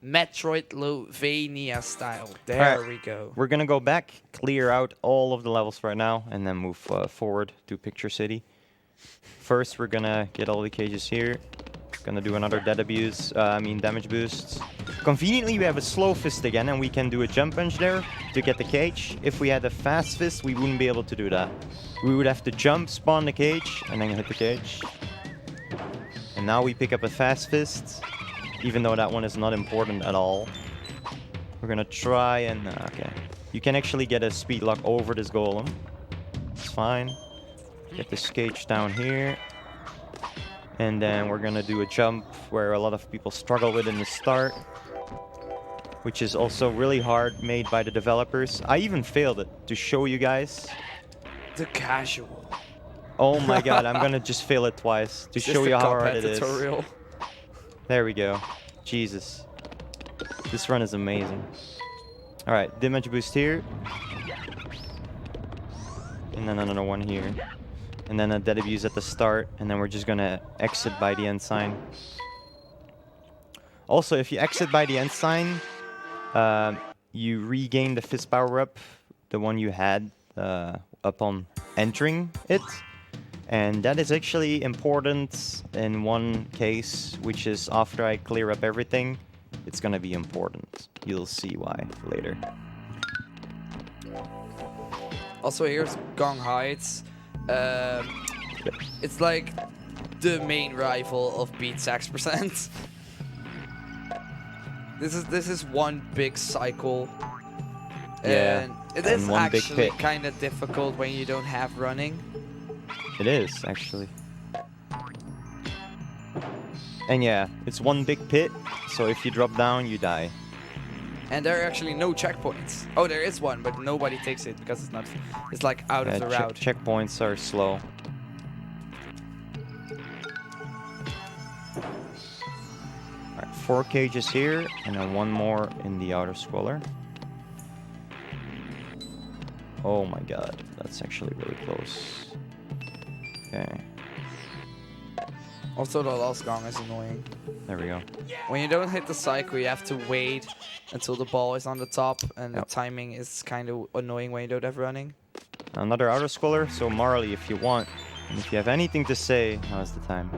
Metroidvania style. There Alright. we go. We're gonna go back, clear out all of the levels right now, and then move forward to Picture City. First, we're gonna get all the cages here. Gonna do another dead abuse, damage boost. Conveniently, we have a slow fist again, and we can do a jump punch there to get the cage. If we had a fast fist, we wouldn't be able to do that. We would have to jump, spawn the cage, and then hit the cage. And now we pick up a fast fist, even though that one is not important at all. We're gonna try and... okay. You can actually get a speed lock over this golem. It's fine. Get this cage down here. And then we're gonna do a jump where a lot of people struggle with in the start, which is also really hard, made by the developers. I even failed it to show you guys. The casual. Oh my god, I'm gonna just fail it twice to show you how hard it is. Tutorial. There we go. Jesus. This run is amazing. Alright, damage boost here. And then another one here. And then a dead abuse at the start, and then we're just gonna exit by the end sign. Also, if you exit by the end sign, you regain the fist power up, the one you had upon entering it. And that is actually important in one case, which is after I clear up everything, it's gonna be important. You'll see why later. Also, here's Gong Heights. It's like the main rival of Beat Sax Percent. This is one big cycle. Yeah, And it is and one big actually pit. kind of difficult when you don't have running. It is, actually. And yeah, it's one big pit, so if you drop down, you die. And there are actually no checkpoints. Oh, there is one, but nobody takes it because it's not. It's like out of the route. Checkpoints are slow. Alright, 4 cages here, and then one more in the outer squalor. Oh my god, that's actually really close. Okay, Also, the last gong is annoying. there we go. When you don't hit the cycle, you have to wait until the ball is on the top, and Yep. the timing is kind of annoying when you don't have running. Another outer squalor, so Marley, if you want, and if you have anything to say, now's the time.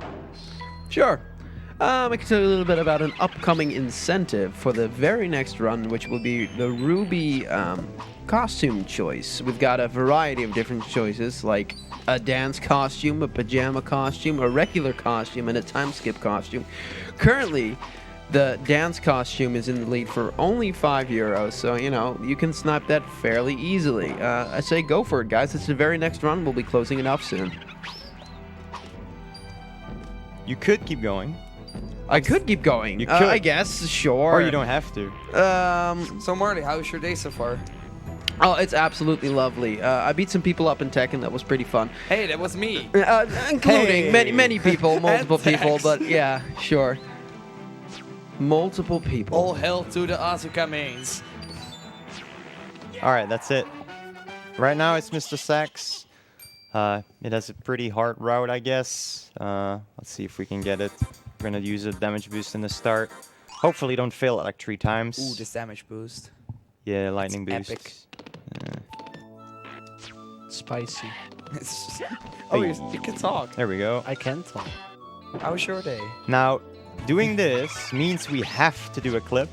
Sure. I can tell you a little bit about an upcoming incentive for the very next run, which will be the Ruby costume choice. We've got a variety of different choices, like a dance costume, a pajama costume, a regular costume, and a time skip costume. Currently, the dance costume is in the lead for only €5, so, you know, you can snipe that fairly easily. I say go for it, guys. It's the very next run. We'll be closing it off soon. You could keep going, I could keep going. You could. I guess, sure. or you don't have to. So Marley, how's your day so far? Oh, it's absolutely lovely. I beat some people up in Tekken. That was pretty fun. Hey, that was me. Including Hey. many people, multiple And people, Tex. but yeah, sure. Multiple people. All hell to the Asuka mains. Alright, that's it. Right now it's Mr. Sax. It has a pretty hard route, I guess. Let's see if we can get it. We're gonna use a damage boost in the start. Hopefully don't fail it like 3 times. Ooh, this damage boost. Yeah, lightning It's boost. epic. Spicy. It's just... Oh, Hey. you can talk. There we go. I can talk. How's your day? Now, doing this means we have to do a clip.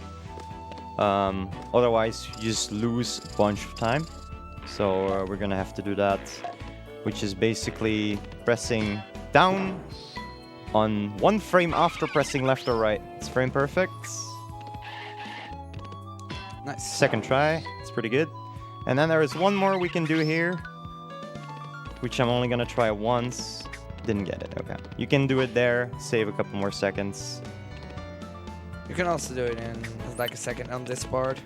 Otherwise, you just lose a bunch of time. So we're gonna have to do that, which is basically pressing down on 1 frame after pressing left or right. It's frame perfect. Nice. Second try, it's pretty good. And then there is one more we can do here, which I'm only gonna try once. Didn't get it, okay. You can do it there, save a couple more seconds. You can also do it in like a second on this part.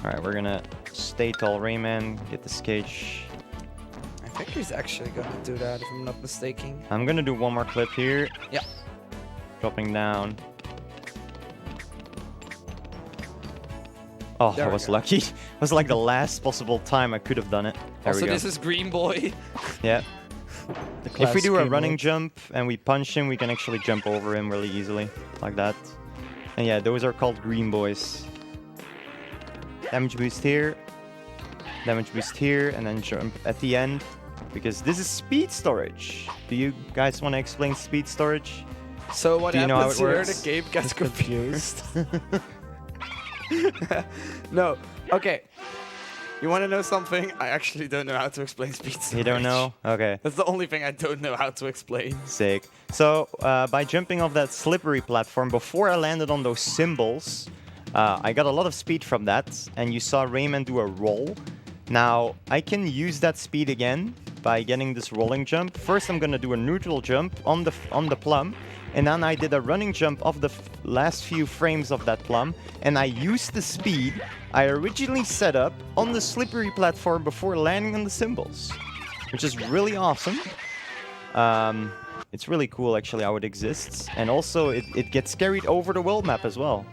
Alright, we're gonna stay tall Rayman, get this cage. I think he's actually gonna do that if I'm not mistaken. I'm gonna do one more clip here. Yeah. Dropping down. Oh, There I we was go. lucky. It was like the last possible time I could have done it. There Also, we go. this is Green Boy. Yeah. The If we do a classic running mode. jump and we punch him, we can actually jump over him really easily. Like that. And yeah, those are called green boys. Damage boost here. Damage boost here. And then jump at the end. Because this is speed storage. Do you guys want to explain speed storage? So what Do you know how happens it here? works? The game gets confused. Confused. No. Okay. You want to know something? I actually don't know how to explain speed storage. You don't know? Okay. That's the only thing I don't know how to explain. Sick. So, by jumping off that slippery platform, before I landed on those symbols, I got a lot of speed from that, and you saw Rayman do a roll. Now, I can use that speed again by getting this rolling jump. First, I'm gonna do a neutral jump on the plum, and then I did a running jump off the last few frames of that plum, and I used the speed I originally set up on the slippery platform before landing on the symbols, which is really awesome. It's really cool actually how it exists, and also it gets carried over the world map as well.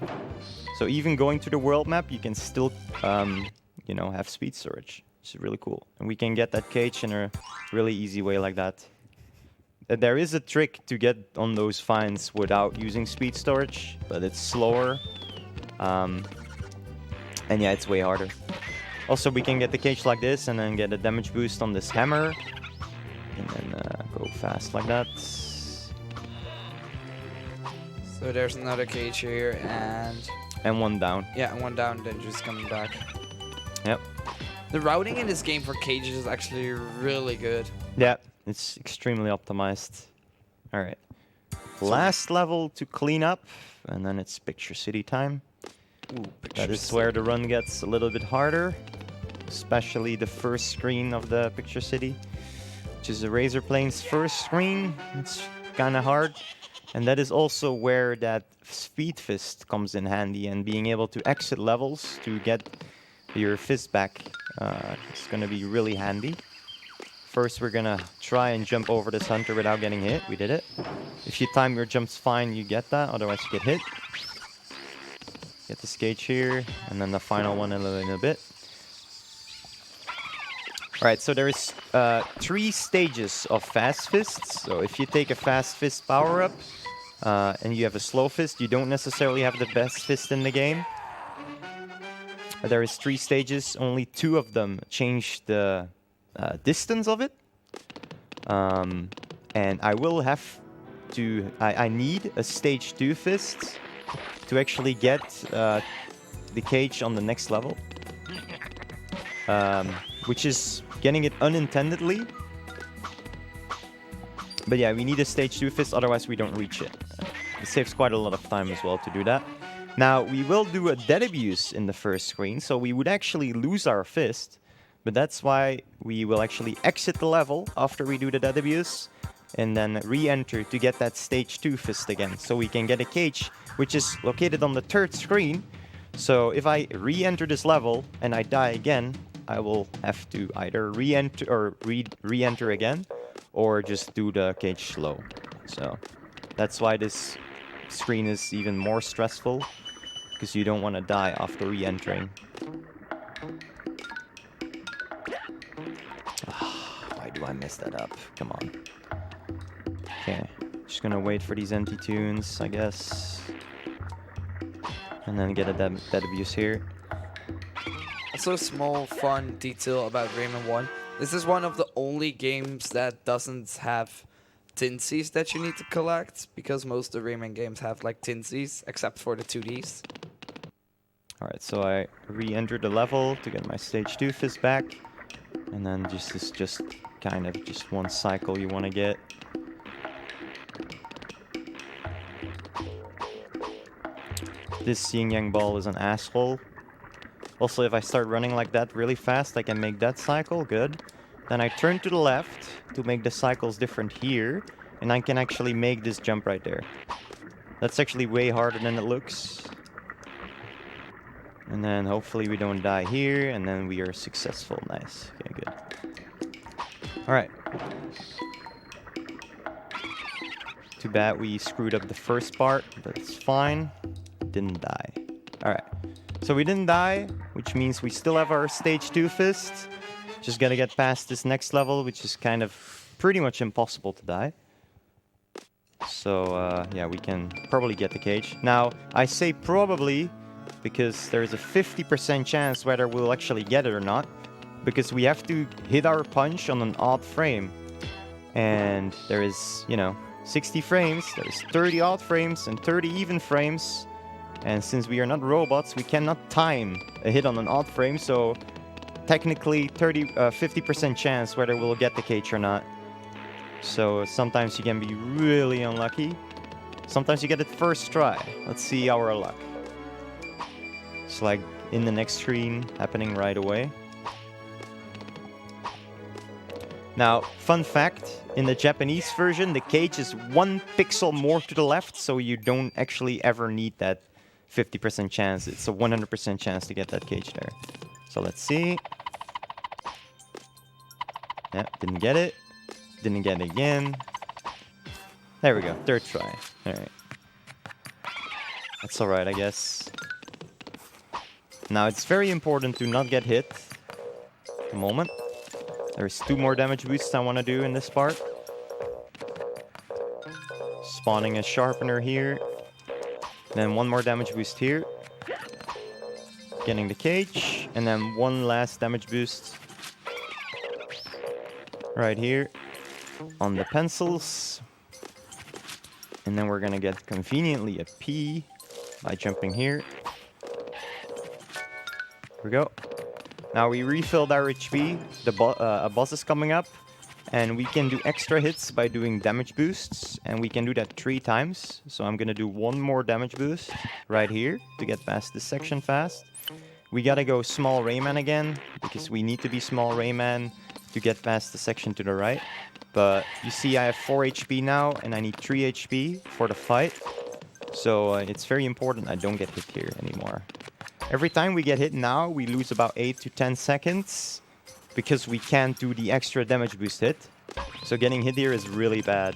So even going to the world map, you can still, you know, have speed storage. It's really cool, and we can get that cage in a really easy way like that. There is a trick to get on those finds without using speed storage, but it's slower. And yeah, it's way harder. Also, we can get the cage like this and then get a damage boost on this hammer. And then go fast like that. So there's another cage here, and And one down. yeah, and one down, then just coming back. Yep. The routing in this game for cages is actually really good. Yeah, it's extremely optimized. Alright. Last level to clean up, and then it's Picture City time. Ooh, That is where the run gets a little bit harder, especially the first screen of the Picture City, which is the Razor Plane's first screen. It's kind of hard, and that is also where that speed fist comes in handy, and being able to exit levels to get your fist back is going to be really handy. First, we're going to try and jump over this hunter without getting hit. We did it. If you time your jumps fine, you get that, otherwise you get hit. Get this cage here, and then the final one in a bit. Alright, so there's 3 stages of fast fists. So if you take a fast fist power up, and you have a slow fist, you don't necessarily have the best fist in the game. There is 3 stages, only 2 of them change the distance of it. And I will have to... I need a stage 2 fist to actually get the cage on the next level, which is getting it unintendedly. But yeah, we need a stage 2 fist, otherwise we don't reach it. It saves quite a lot of time as well to do that. Now, we will do a dead abuse in the first screen, so we would actually lose our fist, but that's why we will actually exit the level after we do the dead abuse, and then re-enter to get that stage 2 fist again, so we can get a cage which is located on the 3rd screen. So if I re-enter this level and I die again, I will have to either re-enter or re-enter again, or just do the cage slow. So that's why this screen is even more stressful, because you don't want to die after re-entering. Why do I mess that up? Come on. Okay, just gonna wait for these empty tunes, I guess. And then get a dead abuse here. Also, a small fun detail about Rayman 1. This is one of the only games that doesn't have tinsies that you need to collect, because most of the Rayman games have like tinsies, except for the 2Ds. Alright, so I re-entered the level to get my stage 2 fist back. And then this is just kind of just one cycle you want to get. This yin yang ball is an asshole. Also, if I start running like that really fast, I can make that cycle, good. Then I turn to the left to make the cycles different here, and I can actually make this jump right there. That's actually way harder than it looks. And then hopefully we don't die here, and then we are successful. Nice. Okay, good. Alright. Too bad we screwed up the first part, but it's fine. Didn't die. Alright. So we didn't die, which means we still have our stage 2 fist. Just gotta get past this next level, which is kind of pretty much impossible to die. So, yeah, we can probably get the cage. Now, I say probably because there's a 50% chance whether we'll actually get it or not, because we have to hit our punch on an odd frame. And there is, you know, 60 frames, there's 30 odd frames and 30 even frames. And since we are not robots, we cannot time a hit on an odd frame, so technically 50% chance whether we'll get the cage or not. So sometimes you can be really unlucky. Sometimes you get it first try. Let's see our luck. It's like in the next screen, happening right away. Now, fun fact, in the Japanese version, the cage is 1 pixel more to the left, so you don't actually ever need that 50% chance. It's a 100% chance to get that cage there. So let's see. Yeah, didn't get it. Didn't get it again. There we go, 3rd try. Alright. That's alright, I guess. Now, it's very important to not get hit. A moment. There's 2 more damage boosts I want to do in this part. Spawning a sharpener here. Then 1 more damage boost here. Getting the cage. And then 1 last damage boost. Right here. On the pencils. And then we're gonna get conveniently a P by jumping here. Here we go. Now we refilled our HP. A boss is coming up. And we can do extra hits by doing damage boosts. And we can do that 3 times. So I'm gonna do 1 more damage boost right here to get past this section fast. We gotta go small Rayman again, because we need to be small Rayman to get past the section to the right. But you see I have 4 HP now, and I need 3 HP for the fight. So it's very important I don't get hit here anymore. Every time we get hit now, we lose about 8 to 10 seconds. Because we can't do the extra damage boost hit. So getting hit here is really bad.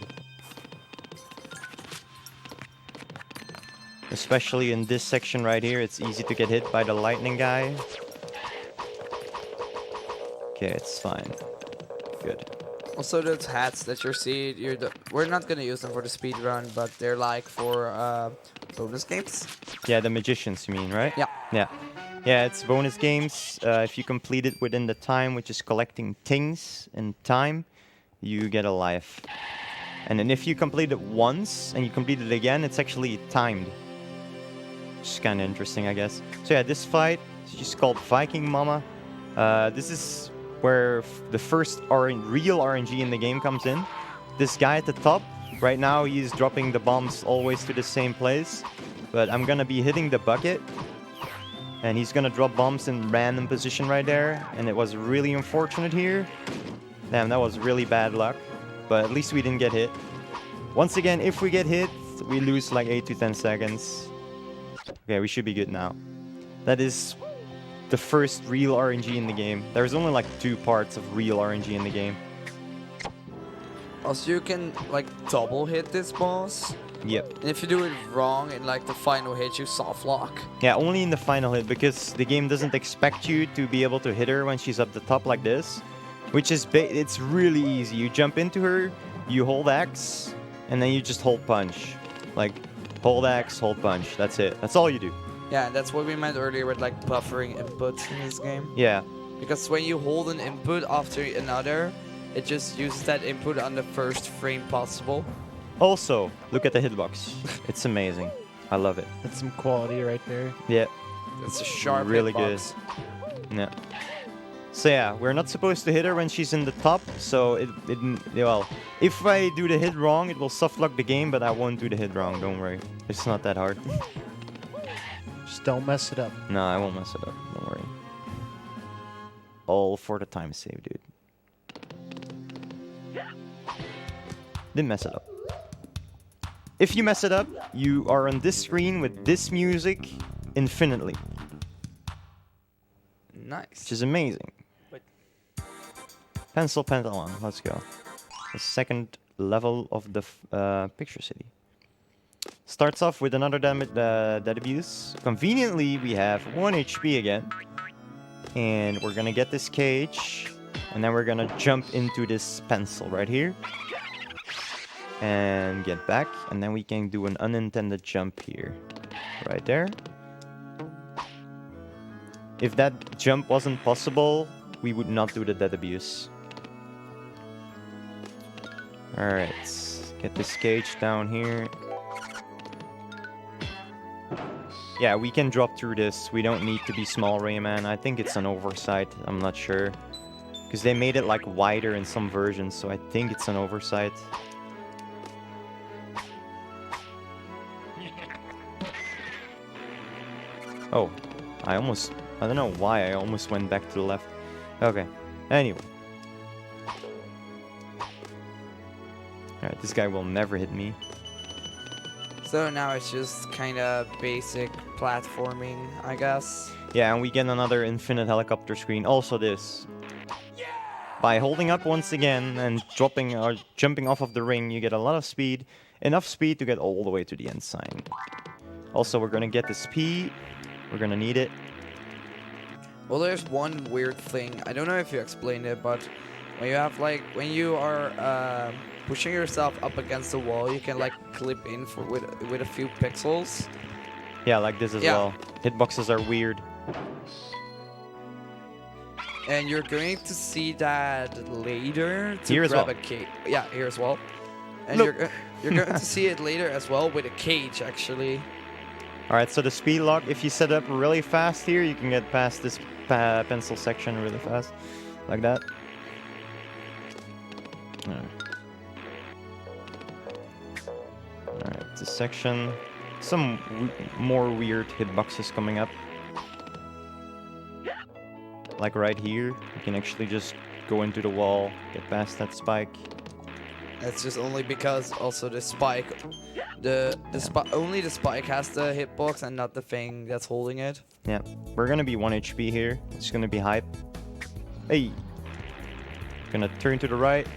Especially in this section right here, it's easy to get hit by the lightning guy. Okay, it's fine. Good. Also, those hats that you're seeing, we're not gonna use them for the speed run, but they're like for bonus games. Yeah, the magicians, you mean, right? Yeah. Yeah. Yeah, it's bonus games. If you complete it within the time, which is collecting things in time, you get a life. And then if you complete it once and you complete it again, it's actually timed. Which is kind of interesting, I guess. So yeah, this fight is just called Viking Mama. This is where the first real RNG in the game comes in. This guy at the top, right now he's dropping the bombs always to the same place. But I'm gonna be hitting the bucket. And he's gonna drop bombs in random position right there. And it was really unfortunate here. Damn, that was really bad luck. But at least we didn't get hit. Once again, if we get hit, we lose like 8 to 10 seconds. Okay, we should be good now. That is the first real RNG in the game. There's only like 2 parts of real RNG in the game. Also, you can like double hit this boss. Yep. And if you do it wrong in like the final hit, you soft lock. Yeah, only in the final hit, because the game doesn't expect you to be able to hit her when she's up the top like this. Which is, it's really easy. You jump into her, you hold X, and then you just hold punch. Like, hold X, hold punch. That's it. That's all you do. Yeah, that's what we meant earlier with like buffering inputs in this game. Yeah. Because when you hold an input after another, it just uses that input on the first frame possible. Also, look at the hitbox. It's amazing. I love it. That's some quality right there. Yeah. It's a sharp really hitbox. good. Yeah. So yeah, we're not supposed to hit her when she's in the top. So well, if I do the hit wrong, it will soft lock the game, but I won't do the hit wrong. Don't worry. It's not that hard. Just don't mess it up. No, I won't mess it up. Don't worry. All for the time save, dude. Didn't mess it up. If you mess it up, you are on this screen with this music infinitely. Nice. Which is amazing. Wait. Pencil Pentalon, let's go. The second level of the picture city. Starts off with another dead abuse. Conveniently, we have 1 HP again. And we're gonna get this cage. And then we're gonna jump into this pencil right here. And get back. And then we can do an unintended jump here. Right there. If that jump wasn't possible, we would not do the dead abuse. Alright. Get this cage down here. Yeah, we can drop through this. We don't need to be small, Rayman. I think it's an oversight. I'm not sure. Because they made it like wider in some versions, so I think it's an oversight. Oh, I don't know why I almost went back to the left. Okay, anyway. Alright, this guy will never hit me. So now it's just kind of basic platforming, I guess. Yeah, and we get another infinite helicopter screen. Also this. By holding up once again and dropping or jumping off of the ring, you get a lot of speed. Enough speed to get all the way to the end sign. Also, we're gonna get this P. We're gonna need it. Well, there's one weird thing. I don't know if you explained it, but when you have like when you are pushing yourself up against the wall, you can like clip in with a few pixels. Yeah, like this as well. Hitboxes are weird. And you're going to see that later to Here as grab well. a cage. Yeah, here as well. And Look. you're going to see it later as well with a cage, actually. Alright, so the speed lock, if you set up really fast here, you can get past this pencil section really fast. Like that. Alright, this section. Some more weird hitboxes coming up. Like right here, you can actually just go into the wall, get past that spike. That's just only because also the spike, only the spike has the hitbox and not the thing that's holding it. Yeah, we're gonna be 1 HP here. It's gonna be hype. Hey! Gonna turn to the right.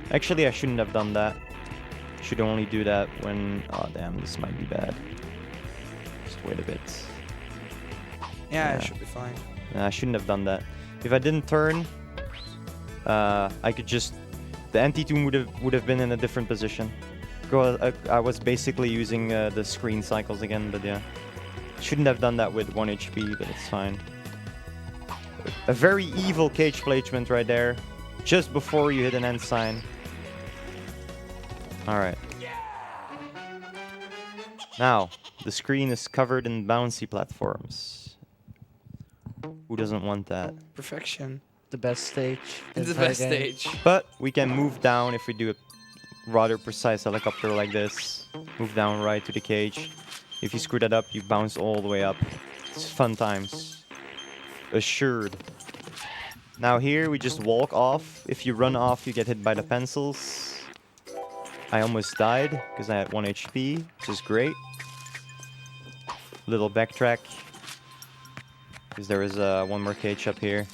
Actually, I shouldn't have done that. Should only do that when... Oh, damn, this might be bad. Just wait a bit. Yeah, it should be fine. I shouldn't have done that. If I didn't turn, I could just... The NT2 would have been in a different position. I was basically using the screen cycles again, but yeah. Shouldn't have done that with 1 HP, but it's fine. A very evil cage placement right there. Just before you hit an end sign. Alright. Now, the screen is covered in bouncy platforms. Who doesn't want that? Perfection. The best stage. It's the entire best game. stage. But we can move down if we do a rather precise helicopter like this. Move down right to the cage. If you screw that up, you bounce all the way up. It's fun times. Assured. Now here, we just walk off. If you run off, you get hit by the pencils. I almost died because I had 1 HP, which is great. Little backtrack. Because there is one more cage up here.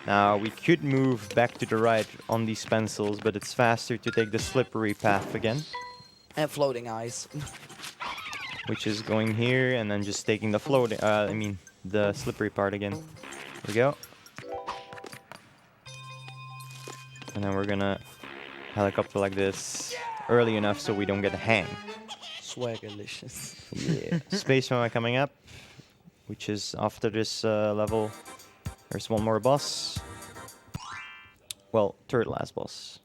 Now, we could move back to the right on these pencils, but it's faster to take the slippery path again. And floating eyes. Which is going here and then just taking the floating, the slippery part again. Here we go. And then we're gonna helicopter like this early enough so we don't get a hang. Swaggerlicious. Yeah. Space Mama coming up, which is after this level. There's one more boss. Well, third last boss.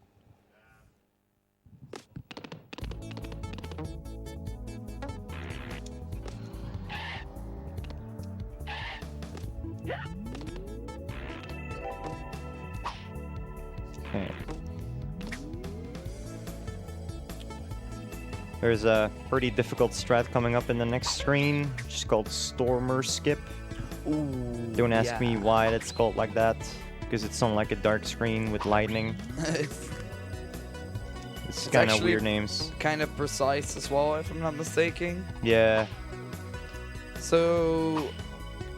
Okay. There's a pretty difficult strat coming up in the next screen, which is called Stormer Skip. Ooh. Don't ask me why that's called like that, because it's on like a dark screen with lightning. It's kind of actually weird names. Kind of precise as well, if I'm not mistaken. Yeah. So,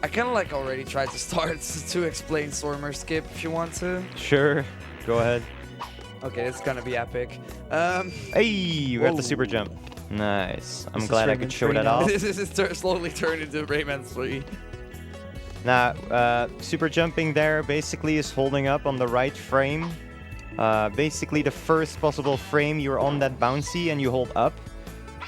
I kind of like already tried to start to explain Stormer Skip if you want to. Sure. Go ahead. Okay, it's gonna be epic. Hey, we got the super jump. Nice. I'm glad I could show that off. This is slowly turned into Rayman 3. Now, super jumping there basically is holding up on the right frame. Basically, the first possible frame you're on that bouncy and you hold up,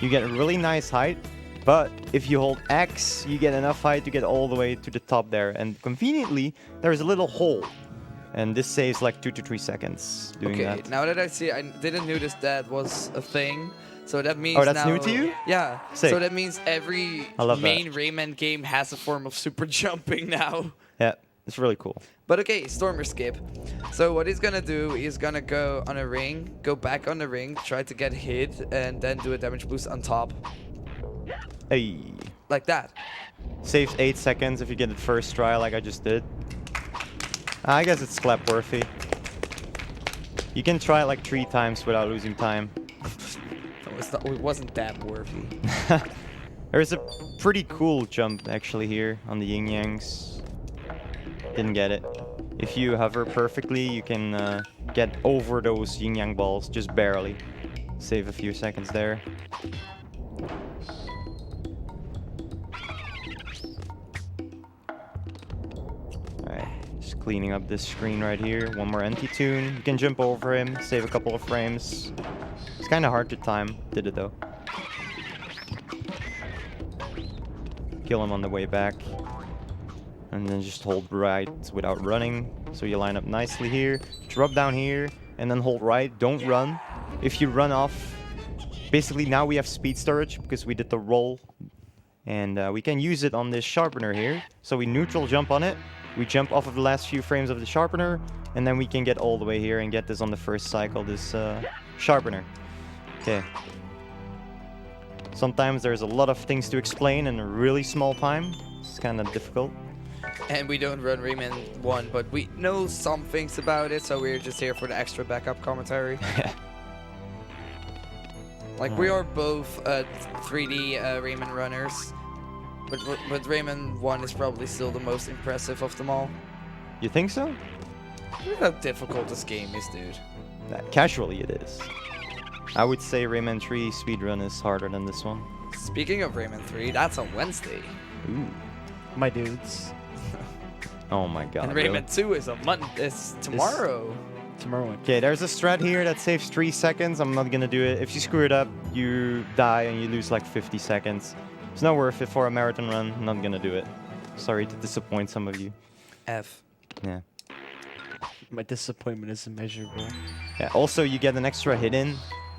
you get a really nice height. But if you hold X, you get enough height to get all the way to the top there. And conveniently, there's a little hole. And this saves like 2 to 3 seconds doing Okay, that. now that I see, I didn't notice that was a thing. So that means Oh, that's now, new to you? Yeah. Sick. So that means every I love that. main Rayman game has a form of super jumping now. Yeah, it's really cool. But okay, Stormer skip. So what he's gonna do is gonna go on a ring, go back on the ring, try to get hit, and then do a damage boost on top. Hey. Like that. Saves 8 seconds if you get it first try like I just did. I guess it's clap worthy. You can try it like 3 times without losing time. It wasn't that worthy. There's a pretty cool jump actually here on the yin yangs. Didn't get it. If you hover perfectly, you can get over those yin yang balls, just barely. Save a few seconds there. Alright, just cleaning up this screen right here. One more empty tune. You can jump over him, save a couple of frames. It's kind of hard to time. Did it though. Kill him on the way back. And then just hold right without running. So you line up nicely here. Drop down here. And then hold right. Don't run. If you run off... Basically now we have speed storage because we did the roll. And we can use it on this sharpener here. So we neutral jump on it. We jump off of the last few frames of the sharpener. And then we can get all the way here and get this on the first cycle, this sharpener. Okay. Sometimes there's a lot of things to explain in a really small time. It's kind of difficult. And we don't run Rayman 1, but we know some things about it, so we're just here for the extra backup commentary. Like, we are both 3D Rayman runners, but Rayman 1 is probably still the most impressive of them all. You think so? Look how difficult this game is, dude. Casually it is. I would say Rayman 3 speedrun is harder than this one. Speaking of Rayman 3, that's on Wednesday. Ooh. My dudes. Oh my god. And really? Rayman 2 is it's tomorrow. Tomorrow. Okay, there's a strat here that saves 3 seconds. I'm not gonna do it. If you screw it up, you die and you lose like 50 seconds. It's not worth it for a marathon run. I'm not gonna do it. Sorry to disappoint some of you. F. Yeah. My disappointment is immeasurable. Yeah. Also, you get an extra hit in.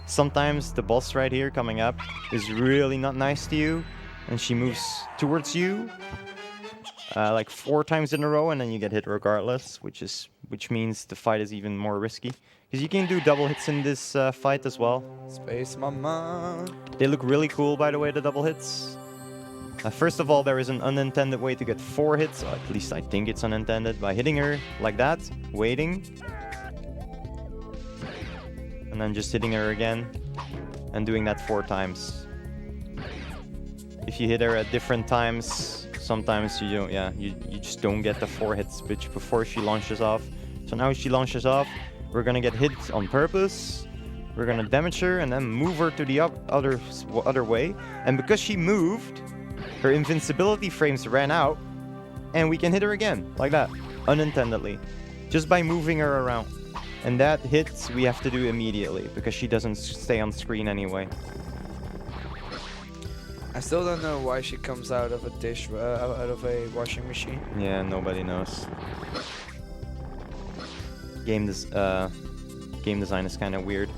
Sometimes the boss right here coming up is really not nice to you, and she moves towards you like 4 times in a row, and then you get hit regardless, which means the fight is even more risky. Because you can do double hits in this fight as well. Space Mama. They look really cool, by the way, the double hits. First of all, there is an unintended way to get 4 hits, or at least I think it's unintended, by hitting her like that, waiting. And then just hitting her again, and doing that 4 times. If you hit her at different times, sometimes you don't, you just don't get the 4 hits before she launches off. So now she launches off, we're gonna get hit on purpose. We're gonna damage her and then move her to the other way. And because she moved, her invincibility frames ran out, and we can hit her again, like that, unintendedly, just by moving her around. And that hit we have to do immediately, because she doesn't stay on screen anyway. I still don't know why she comes out of a out of a washing machine. Yeah, nobody knows. Game design is kind of weird,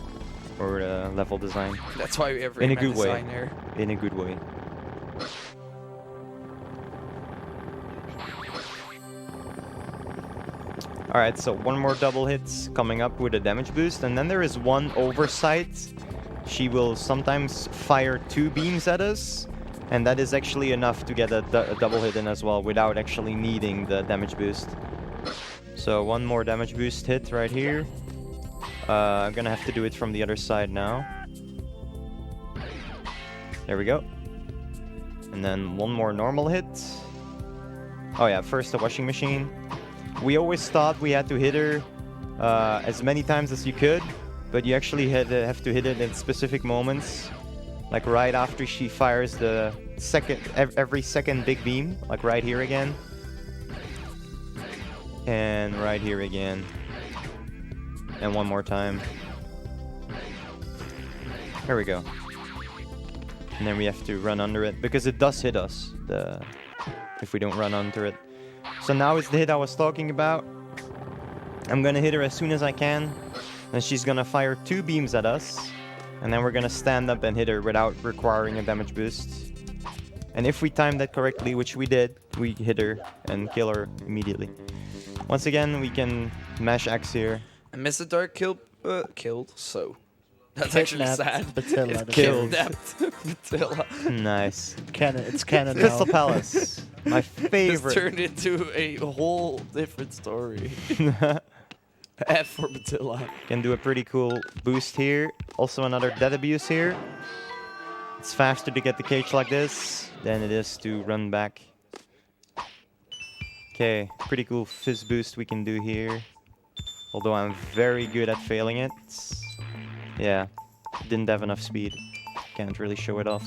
or level design. That's why we have Rayman In a good way. designer. In a good way. Alright, so one more double hit coming up with a damage boost, and then there is one oversight. She will sometimes fire 2 beams at us, and that is actually enough to get a double hit in as well without actually needing the damage boost. So one more damage boost hit right here. I'm gonna have to do it from the other side now. There we go. And then one more normal hit. Oh yeah, first the washing machine. We always thought we had to hit her as many times as you could, but you actually have to hit it in specific moments. Like right after she fires the every second big beam, like right here again. And right here again. And one more time. There we go. And then we have to run under it, because it does hit us if we don't run under it. So now is the hit I was talking about. I'm gonna hit her as soon as I can. And she's gonna fire 2 beams at us. And then we're gonna stand up and hit her without requiring a damage boost. And if we time that correctly, which we did, we hit her and kill her immediately. Once again, we can mash X here. And Mr. Dark killed, so that's actually sad. Batilla. It's Killed. kidnapped Batilla. Nice. Canon. It's canon Crystal now. Palace. My This favorite. turned into a whole different story. F for Batilla. Can do a pretty cool boost here. Also another death abuse here. It's faster to get the cage like this than it is to run back. Okay, pretty cool fizz boost we can do here. Although I'm very good at failing it. Yeah, didn't have enough speed. Can't really show it off.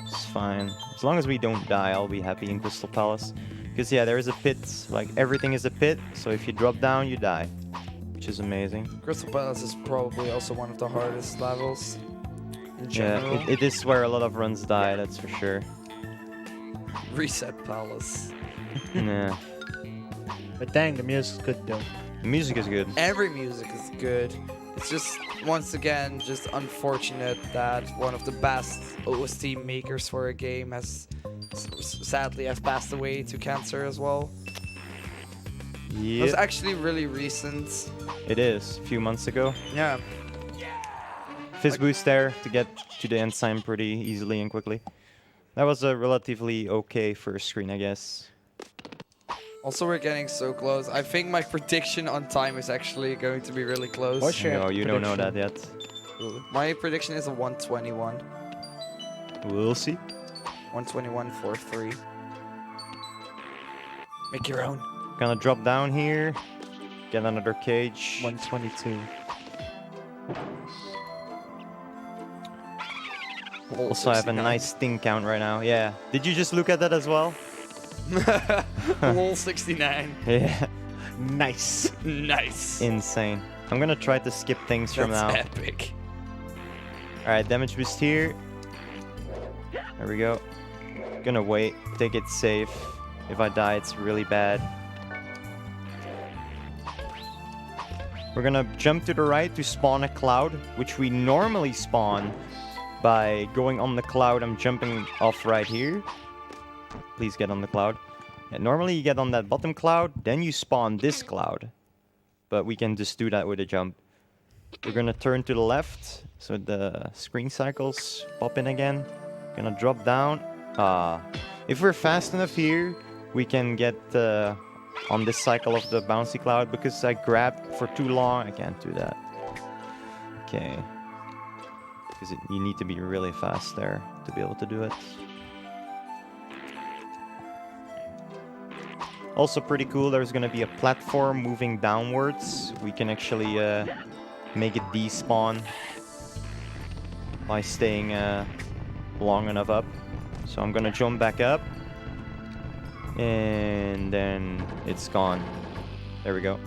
It's fine. As long as we don't die, I'll be happy in Crystal Palace. Because yeah, there is a pit. Like everything is a pit. So if you drop down, you die. Which is amazing. Crystal Palace is probably also one of the hardest levels in Yeah, general. it is where a lot of runs die, that's for sure. Reset Palace. Yeah. But dang, the music's good though. The music is good. Every music is good. It's just, once again, just unfortunate that one of the best OST makers for a game has sadly have passed away to cancer as well. It was Yeah, actually really recent. it is. A few months ago. Yeah. Fizz boost there to get to the end sign pretty easily and quickly. That was a relatively okay first screen, I guess. Also, we're getting so close. I think my prediction on time is actually going to be really close. What's your No, you don't know that prediction? yet. My prediction is a 121. We'll see. 121.43. Make your own. Gonna drop down here. Get another cage. 122. Also have a nice sting count right now. Yeah. Did you just look at that as well? Whole 69. Yeah. Nice. Nice. Insane. I'm gonna try to skip things from That's now. epic. Alright, damage boost here. There we go. Gonna wait, take it safe. If I die, it's really bad. We're gonna jump to the right to spawn a cloud, which we normally spawn by going on the cloud. I'm jumping off right here. Please get on the cloud. And normally you get on that bottom cloud, then you spawn this cloud. But we can just do that with a jump. We're gonna turn to the left, so the screen cycles pop in again. Gonna drop down. If we're fast enough here, we can get on this cycle of the bouncy cloud. Because I grabbed for too long, I can't do that. Okay. Because you need to be really fast there to be able to do it. Also pretty cool, there's gonna be a platform moving downwards. We can actually make it despawn by staying long enough up. So I'm gonna jump back up. And then it's gone. There we go.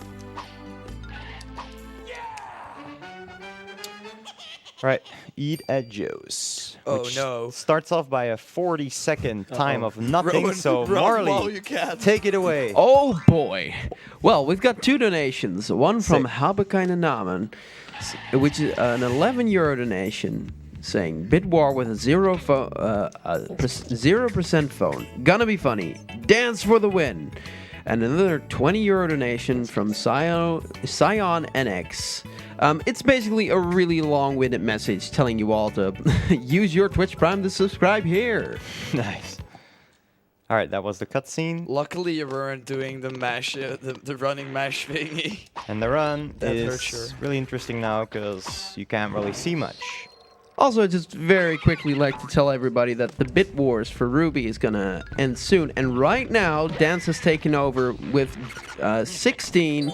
Right, eat at Joe's. Oh, which no. Starts off by a 40-second time of nothing. So run while Marley, you can. take it away. Oh boy. Well, we've got 2 donations. One from Habakainen Namen, which is an 11 euro donation, saying Bit War with a 0% phone. Gonna be funny. Dance for the win. And another 20 euro donation from Scion NX. It's basically a really long-winded message telling you all to use your Twitch Prime to subscribe here. Nice. All right, that was the cutscene. Luckily, you weren't doing the mash, the running mash thingy. And the run That is hurt sure. really interesting now because you can't really see much. Also, just very quickly like to tell everybody that the Bit Wars for Ruby is gonna end soon. And right now, Dance has taken over with 16,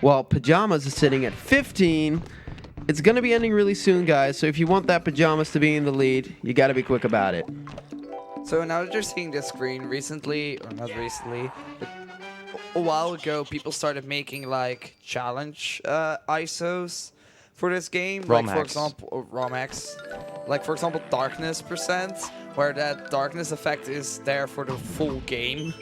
while Pajamas is sitting at 15. It's gonna be ending really soon, guys. So if you want that Pajamas to be in the lead, you gotta be quick about it. So now that you're seeing this screen, recently, or not recently, but a while ago, people started making like challenge ISOs for this game. ROM like for hacks. example, ROM hacks. Like for example, darkness %, where that darkness effect is there for the full game.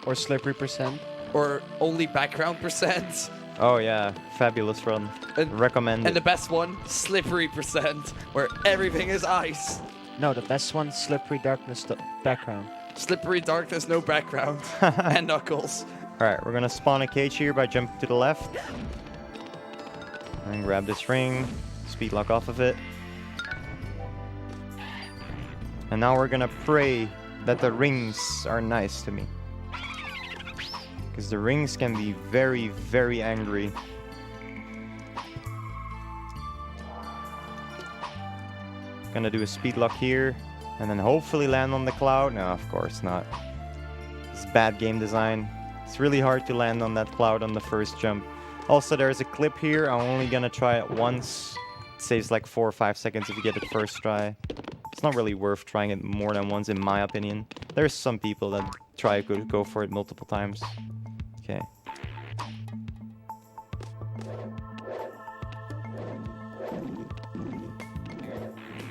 Or slippery percent. or only background percent. Oh yeah, fabulous run. Recommend And the it. best one, slippery percent, where everything is ice. No, the best one, slippery darkness background. Slippery darkness, no background. And Knuckles. Alright, we're gonna spawn a cage here by jumping to the left. And grab this ring. Speed lock off of it. And now we're gonna pray that the rings are nice to me. Because the rings can be very, very angry. Gonna do a speed lock here. And then hopefully land on the cloud. No, of course not. It's bad game design. It's really hard to land on that cloud on the first jump. Also, there's a clip here. I'm only gonna try it once. It saves like 4 or 5 seconds if you get it first try. It's not really worth trying it more than once, in my opinion. There's some people that try to go for it multiple times. Okay.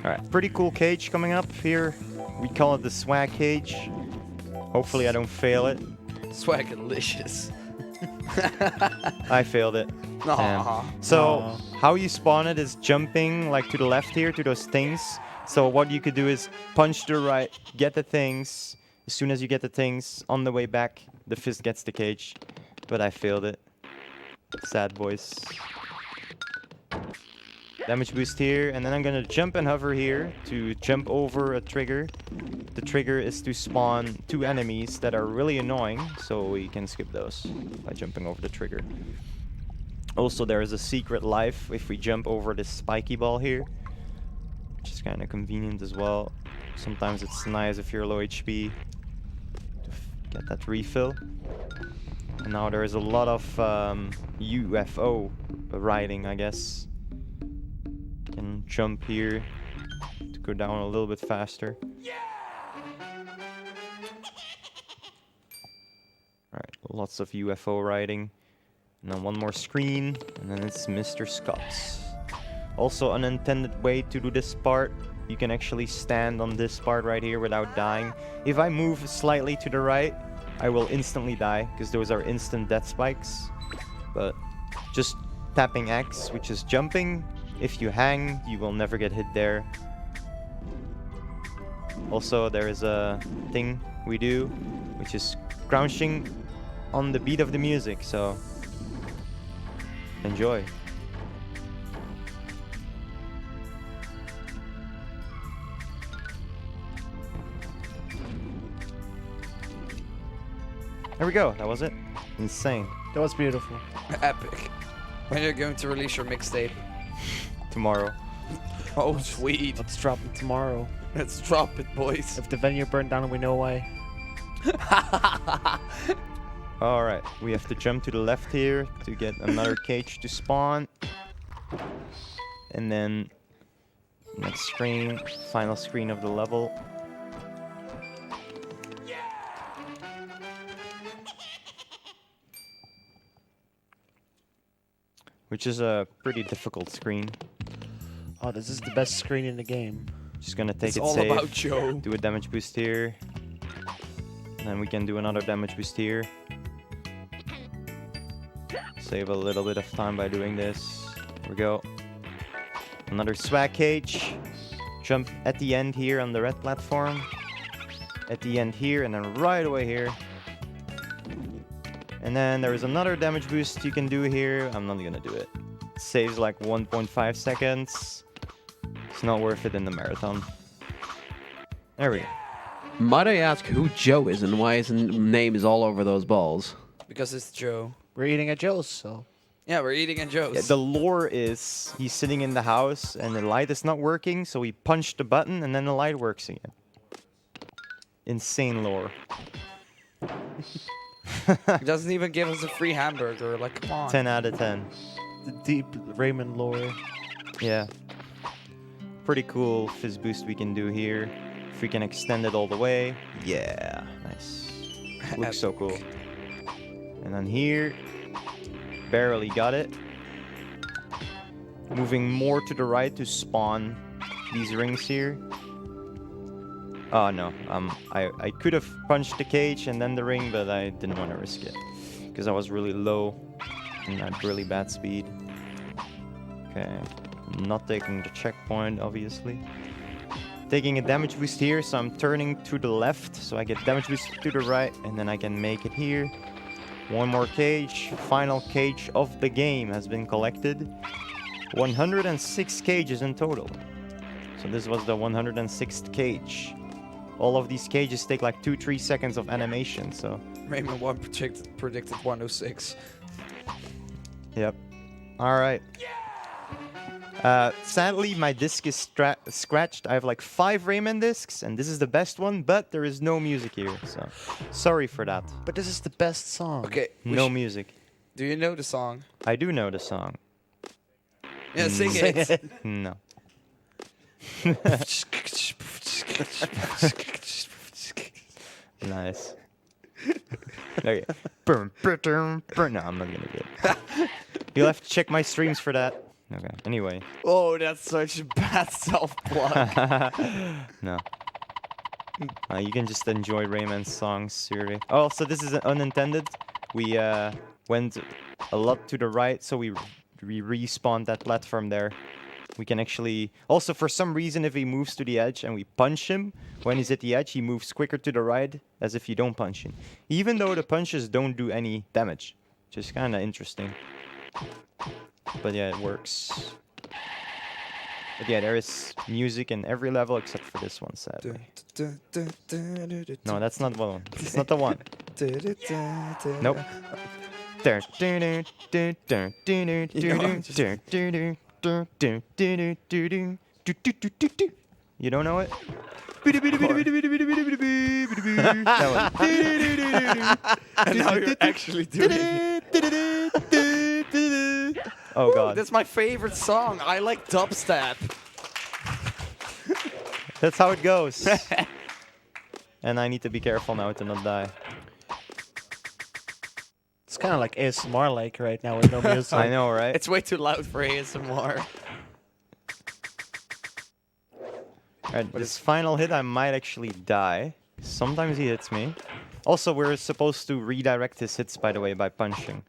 Alright, pretty cool cage coming up here. We call it the swag cage. Hopefully I don't fail it. Swagalicious. I failed it. Aw. So how you spawn it is jumping like to the left here to those things. So what you could do is punch to the right, get the things. As soon as you get the things, on the way back, the fist gets the cage. But I failed it. Sad boys. Damage boost here, and then I'm gonna jump and hover here to jump over a trigger. The trigger is to spawn 2 enemies that are really annoying, so we can skip those by jumping over the trigger. Also, there is a secret life if we jump over this spiky ball here, which is kind of convenient as well. Sometimes it's nice if you're low HP to get that refill. And now there is a lot of UFO riding, I guess. Can jump here to go down a little bit faster. Alright, lots of UFO riding. And then one more screen, and then it's Mr. Scott's. Also, an unintended way to do this part, you can actually stand on this part right here without dying. If I move slightly to the right, I will instantly die, because those are instant death spikes. But just tapping X, which is jumping, if you hang, you will never get hit there. Also, there is a thing we do, which is crouching on the beat of the music, so enjoy. There we go, that was it. Insane. That was beautiful. Epic. When are you going to release your mixtape? Tomorrow. Oh, sweet. Let's drop it tomorrow. Let's drop it, boys. If the venue burned down, we know why. Alright, we have to jump to the left here to get another cage to spawn. And then next screen, final screen of the level. Which is a pretty difficult screen. Oh, this is the best screen in the game. Just gonna take It's it all safe. about Joe. Do a damage boost here. And then we can do another damage boost here. Save a little bit of time by doing this. There we go. Another swag cage. Jump at the end here on the red platform. At the end here, and then right away here. And then there is another damage boost you can do here. I'm not gonna do it. It saves like 1.5 seconds. It's not worth it in the marathon. There we go. Might I ask who Joe is and why his name is all over those balls? Because it's Joe. We're eating at Joe's, so. Yeah, we're eating at Joe's. Yeah, the lore is he's sitting in the house and the light is not working, so he punched the button and then the light works again. Insane lore. He doesn't even give us a free hamburger. Like, come on. 10 out of 10. The deep Rayman lore. Yeah. Pretty cool fizz boost we can do here. If we can extend it all the way. Yeah, nice. Looks so cool. And then here, barely got it. Moving more to the right to spawn these rings here. Oh no, I could have punched the cage and then the ring, but I didn't want to risk it. because I was really low and at really bad speed. Okay, not taking the checkpoint, obviously. Taking a damage boost here, so I'm turning to the left, so I get damage boost to the right, and then I can make it here. One more cage. Final cage of the game has been collected. 106 cages in total. So this was the 106th cage. All of these cages take like 2-3 seconds of animation, so... Rayman 1 predicted 106. Yep. Alright. Sadly, my disc is scratched. I have like 5 Rayman discs, and this is the best one, but there is no music here, so... Sorry for that. But this is the best song. Okay. No music. Do you know the song? I do know the song. Yeah, sing it. No. Nice. Okay. No, I'm not gonna do it. You'll have to check my streams for that. Okay. Anyway. Oh, that's such a bad self-plug. No. You can just enjoy Rayman's songs, Siri. Oh, so this is unintended. We went a lot to the right, so we respawned that platform there. We can actually... Also, for some reason, if he moves to the edge and we punch him, when he's at the edge, he moves quicker to the right, as if you don't punch him. Even though the punches don't do any damage. Which is kind of interesting. But yeah, it works. But yeah, there is music in every level except for this one, sadly. No, that's not one. It's not the one. Nope. You don't know it? And now you're actually doing it. Oh god. That's my favorite song. I like dubstep. That's how it goes. And I need to be careful now to not die. It's kind of like ASMR like right now with no music. I know, right? It's way too loud for ASMR. Alright, this final hit I might actually die. Sometimes he hits me. Also, we're supposed to redirect his hits, by the way, by punching.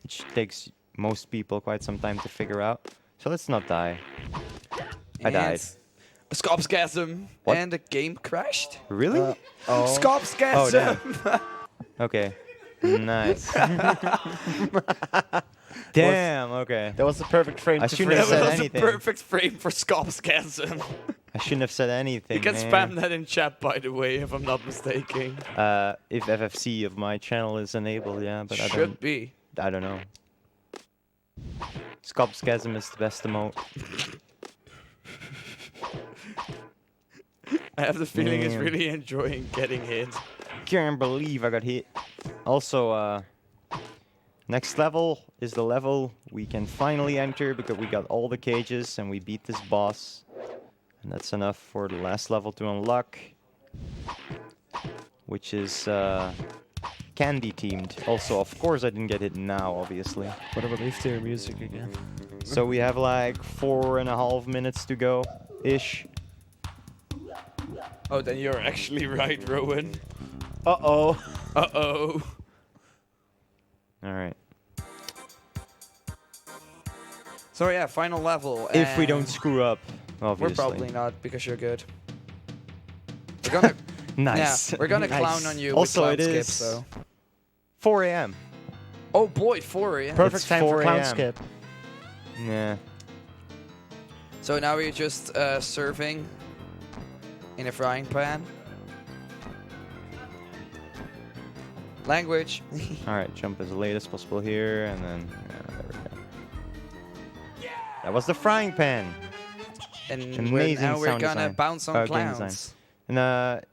Which takes most people quite some time to figure out. So let's not die. I died. A scopsgasm. What? And the game crashed. Really? Oh. Scopsgasm. Oh, okay. Nice. Damn, okay. That was the perfect frame I to shouldn't have freeze said That it. was anything. a perfect frame for scopsgasm. I shouldn't have said anything, You can man. spam that in chat, by the way, if I'm not mistaken. If FFC of my channel is enabled, yeah, but Should be. I don't know. Scopsgasm is the best emote. I have the feeling it's Man. really enjoying getting hit. Can't believe I got hit. Also, next level is the level we can finally enter because we got all the cages and we beat this boss. And that's enough for the last level to unlock. Which is candy themed. Also, of course, I didn't get hit now, obviously. What a relief to hear music again. So we have like 4.5 minutes to go, ish. Oh, then you're actually right, Rowan. Uh-oh. Uh-oh. All right. So yeah, final level. If we don't and screw up, obviously. We're probably not, because you're good. We're gonna... Nice. Yeah, we're gonna Nice. clown on you Also, with clown it skip, is so... 4 a.m. Oh boy, 4 a.m. Perfect It's time for 4 clown a.m. skip. Yeah. So now we're just serving in a frying pan. Language. All right, jump as late as possible here, and then there we go. That was the frying pan. And Amazing now we're sound gonna design. bounce on Game clowns. design. And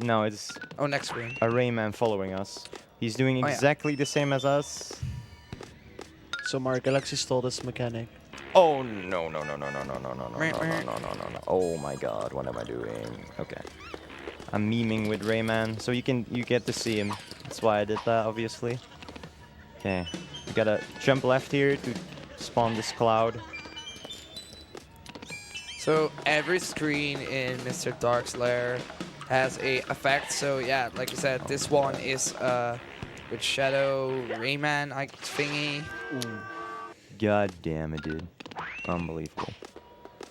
no, it's Oh, next screen. a Rayman following us. He's doing Oh, yeah. exactly the same as us. So Mario Galaxy stole this mechanic. Oh no no no no no no no no no no no no no no no! Oh my God, what am I doing? Okay, I'm memeing with Rayman, so you get to see him. That's why I did that, obviously. Okay, you gotta jump left here to spawn this cloud. So every screen in Mr. Dark's lair has a effect. So yeah, like you said, this one is with Shadow, Rayman, thingy. God damn it, dude. Unbelievable.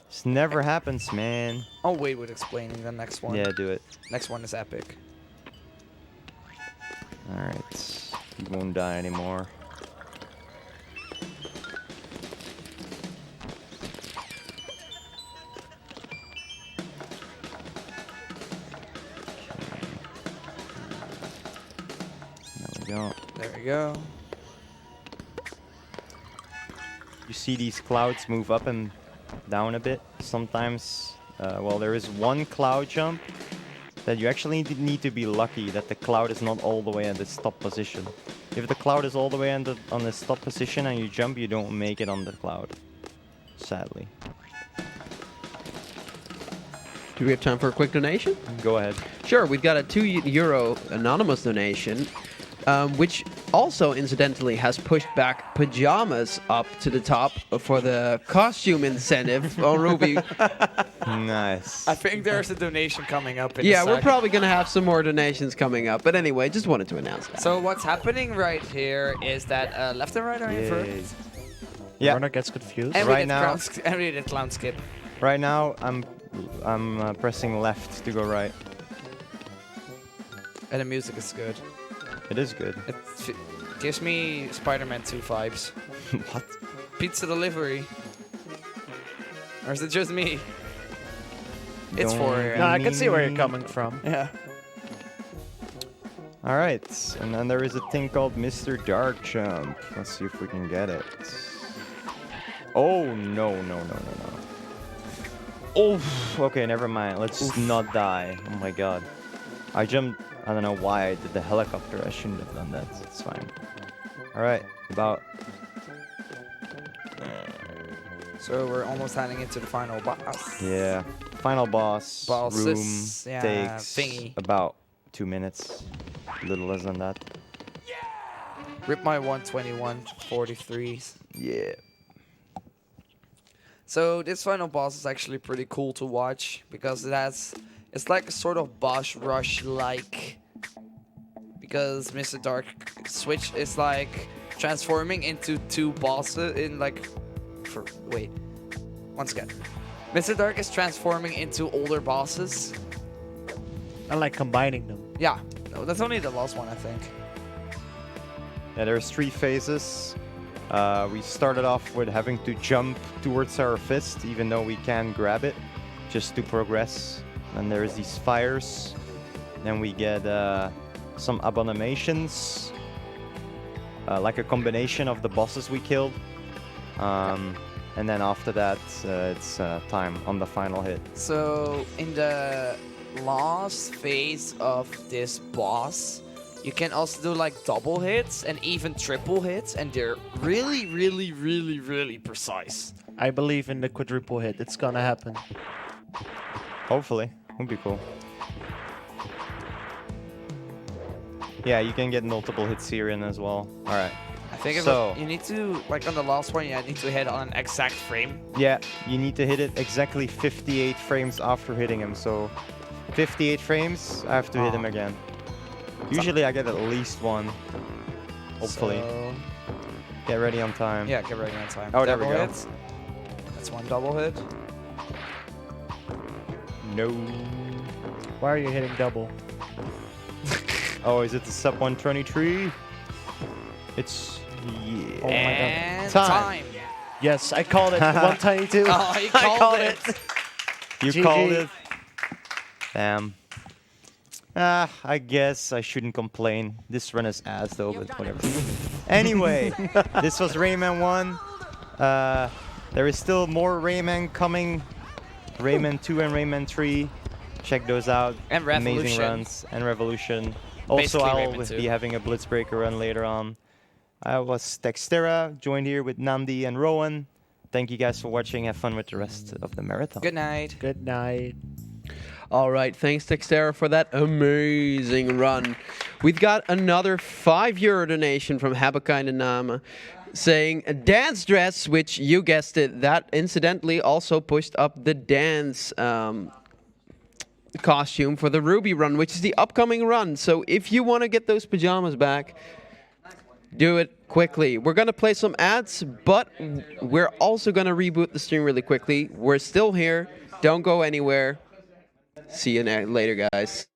This never happens, man. I'll wait with explaining the next one. Yeah, do it. Next one is epic. Alright. You won't die anymore. There we go. There we go. You see these clouds move up and down a bit sometimes. Well, there is one cloud jump that you actually need to be lucky that the cloud is not all the way at the stop position. If the cloud is all the way on the stop position and you jump, you don't make it on the cloud. Sadly. Do we have time for a quick donation? Go ahead. Sure, we've got a €2 anonymous donation, which also incidentally has pushed back pajamas up to the top for the costume incentive on Ruby. Nice. I think there's a donation coming up in Yeah, a we're sec. probably going to have some more donations coming up. But anyway, just wanted to announce that. So what's happening right here is that left and right are Yay. inverted. Yeah. Runner gets confused. And we Right did now- and we did clown skip. Right now, I'm pressing left to go right. And the music is good. It is good. It gives me Spider-Man 2 vibes. What? Pizza delivery. Or is it just me? It's for Don't No, I can see where you're mean- coming from. Yeah. All right, and then there is a thing called Mr. Dark Jump. Let's see if we can get it. Oh, no. Oh, okay, never mind. Let's not die. Oh my god. I jumped. I don't know why I did the helicopter. I shouldn't have done that. It's fine. All right, about. So we're almost heading into the final boss. Yeah. Final boss Bosses, room yeah, takes thingy. about 2 minutes. A little less than that. Rip my 121 43s. Yeah. So this final boss is actually pretty cool to watch because it's like a sort of boss rush like, because Mr. Dark Switch is like transforming into two bosses in like, wait, once again. Mr. Dark is transforming into older bosses. I like combining them. Yeah, no, that's only the last one I think. Yeah, there's 3 phases. We started off with having to jump towards our fist, even though we can grab it, just to progress. And there's these fires. Then we get some abominations, like a combination of the bosses we killed. And then after that, it's time on the final hit. So in the last phase of this boss, you can also do like double hits and even triple hits, and they're really, really, really, really precise. I believe in the quadruple hit. It's gonna happen. Hopefully, would be cool. Yeah, you can get multiple hits here in as well. All right. I think So- you need to, like on the last one, you need to hit on an exact frame. Yeah, you need to hit it exactly 58 frames after hitting him. So 58 frames, I have to hit him again. Usually I get at least one. Hopefully. So, Get ready on time. yeah, get ready on time. Oh, there we Double go. hits. That's one double hit. No. Why are you hitting double? Oh, is it the sub 123? It's yeah. Oh my god. And Time. time. Yes, I called it. 122. Oh, he I called it. You GG. called it. Damn. I guess I shouldn't complain. This run is ass though, but whatever. Anyway, this was Rayman 1. There is still more Rayman coming. Rayman 2 and Rayman 3. Check those out. And Amazing Revolution. runs. And Revolution. Also, Basically I'll Rayman 2. be having a Blitzbreaker run later on. I was Textera, joined here with Nandi and Rowan. Thank you guys for watching. Have fun with the rest of the marathon. Good night. Good night. All right, thanks Textera for that amazing run. We've got another €5 donation from Habakkuk Nama saying a dance dress, which you guessed it, that incidentally also pushed up the dance costume for the Ruby run, which is the upcoming run. So if you want to get those pajamas back, Do it quickly. We're going to play some ads, but we're also going to reboot the stream really quickly. We're still here. Don't go anywhere. See you later, guys.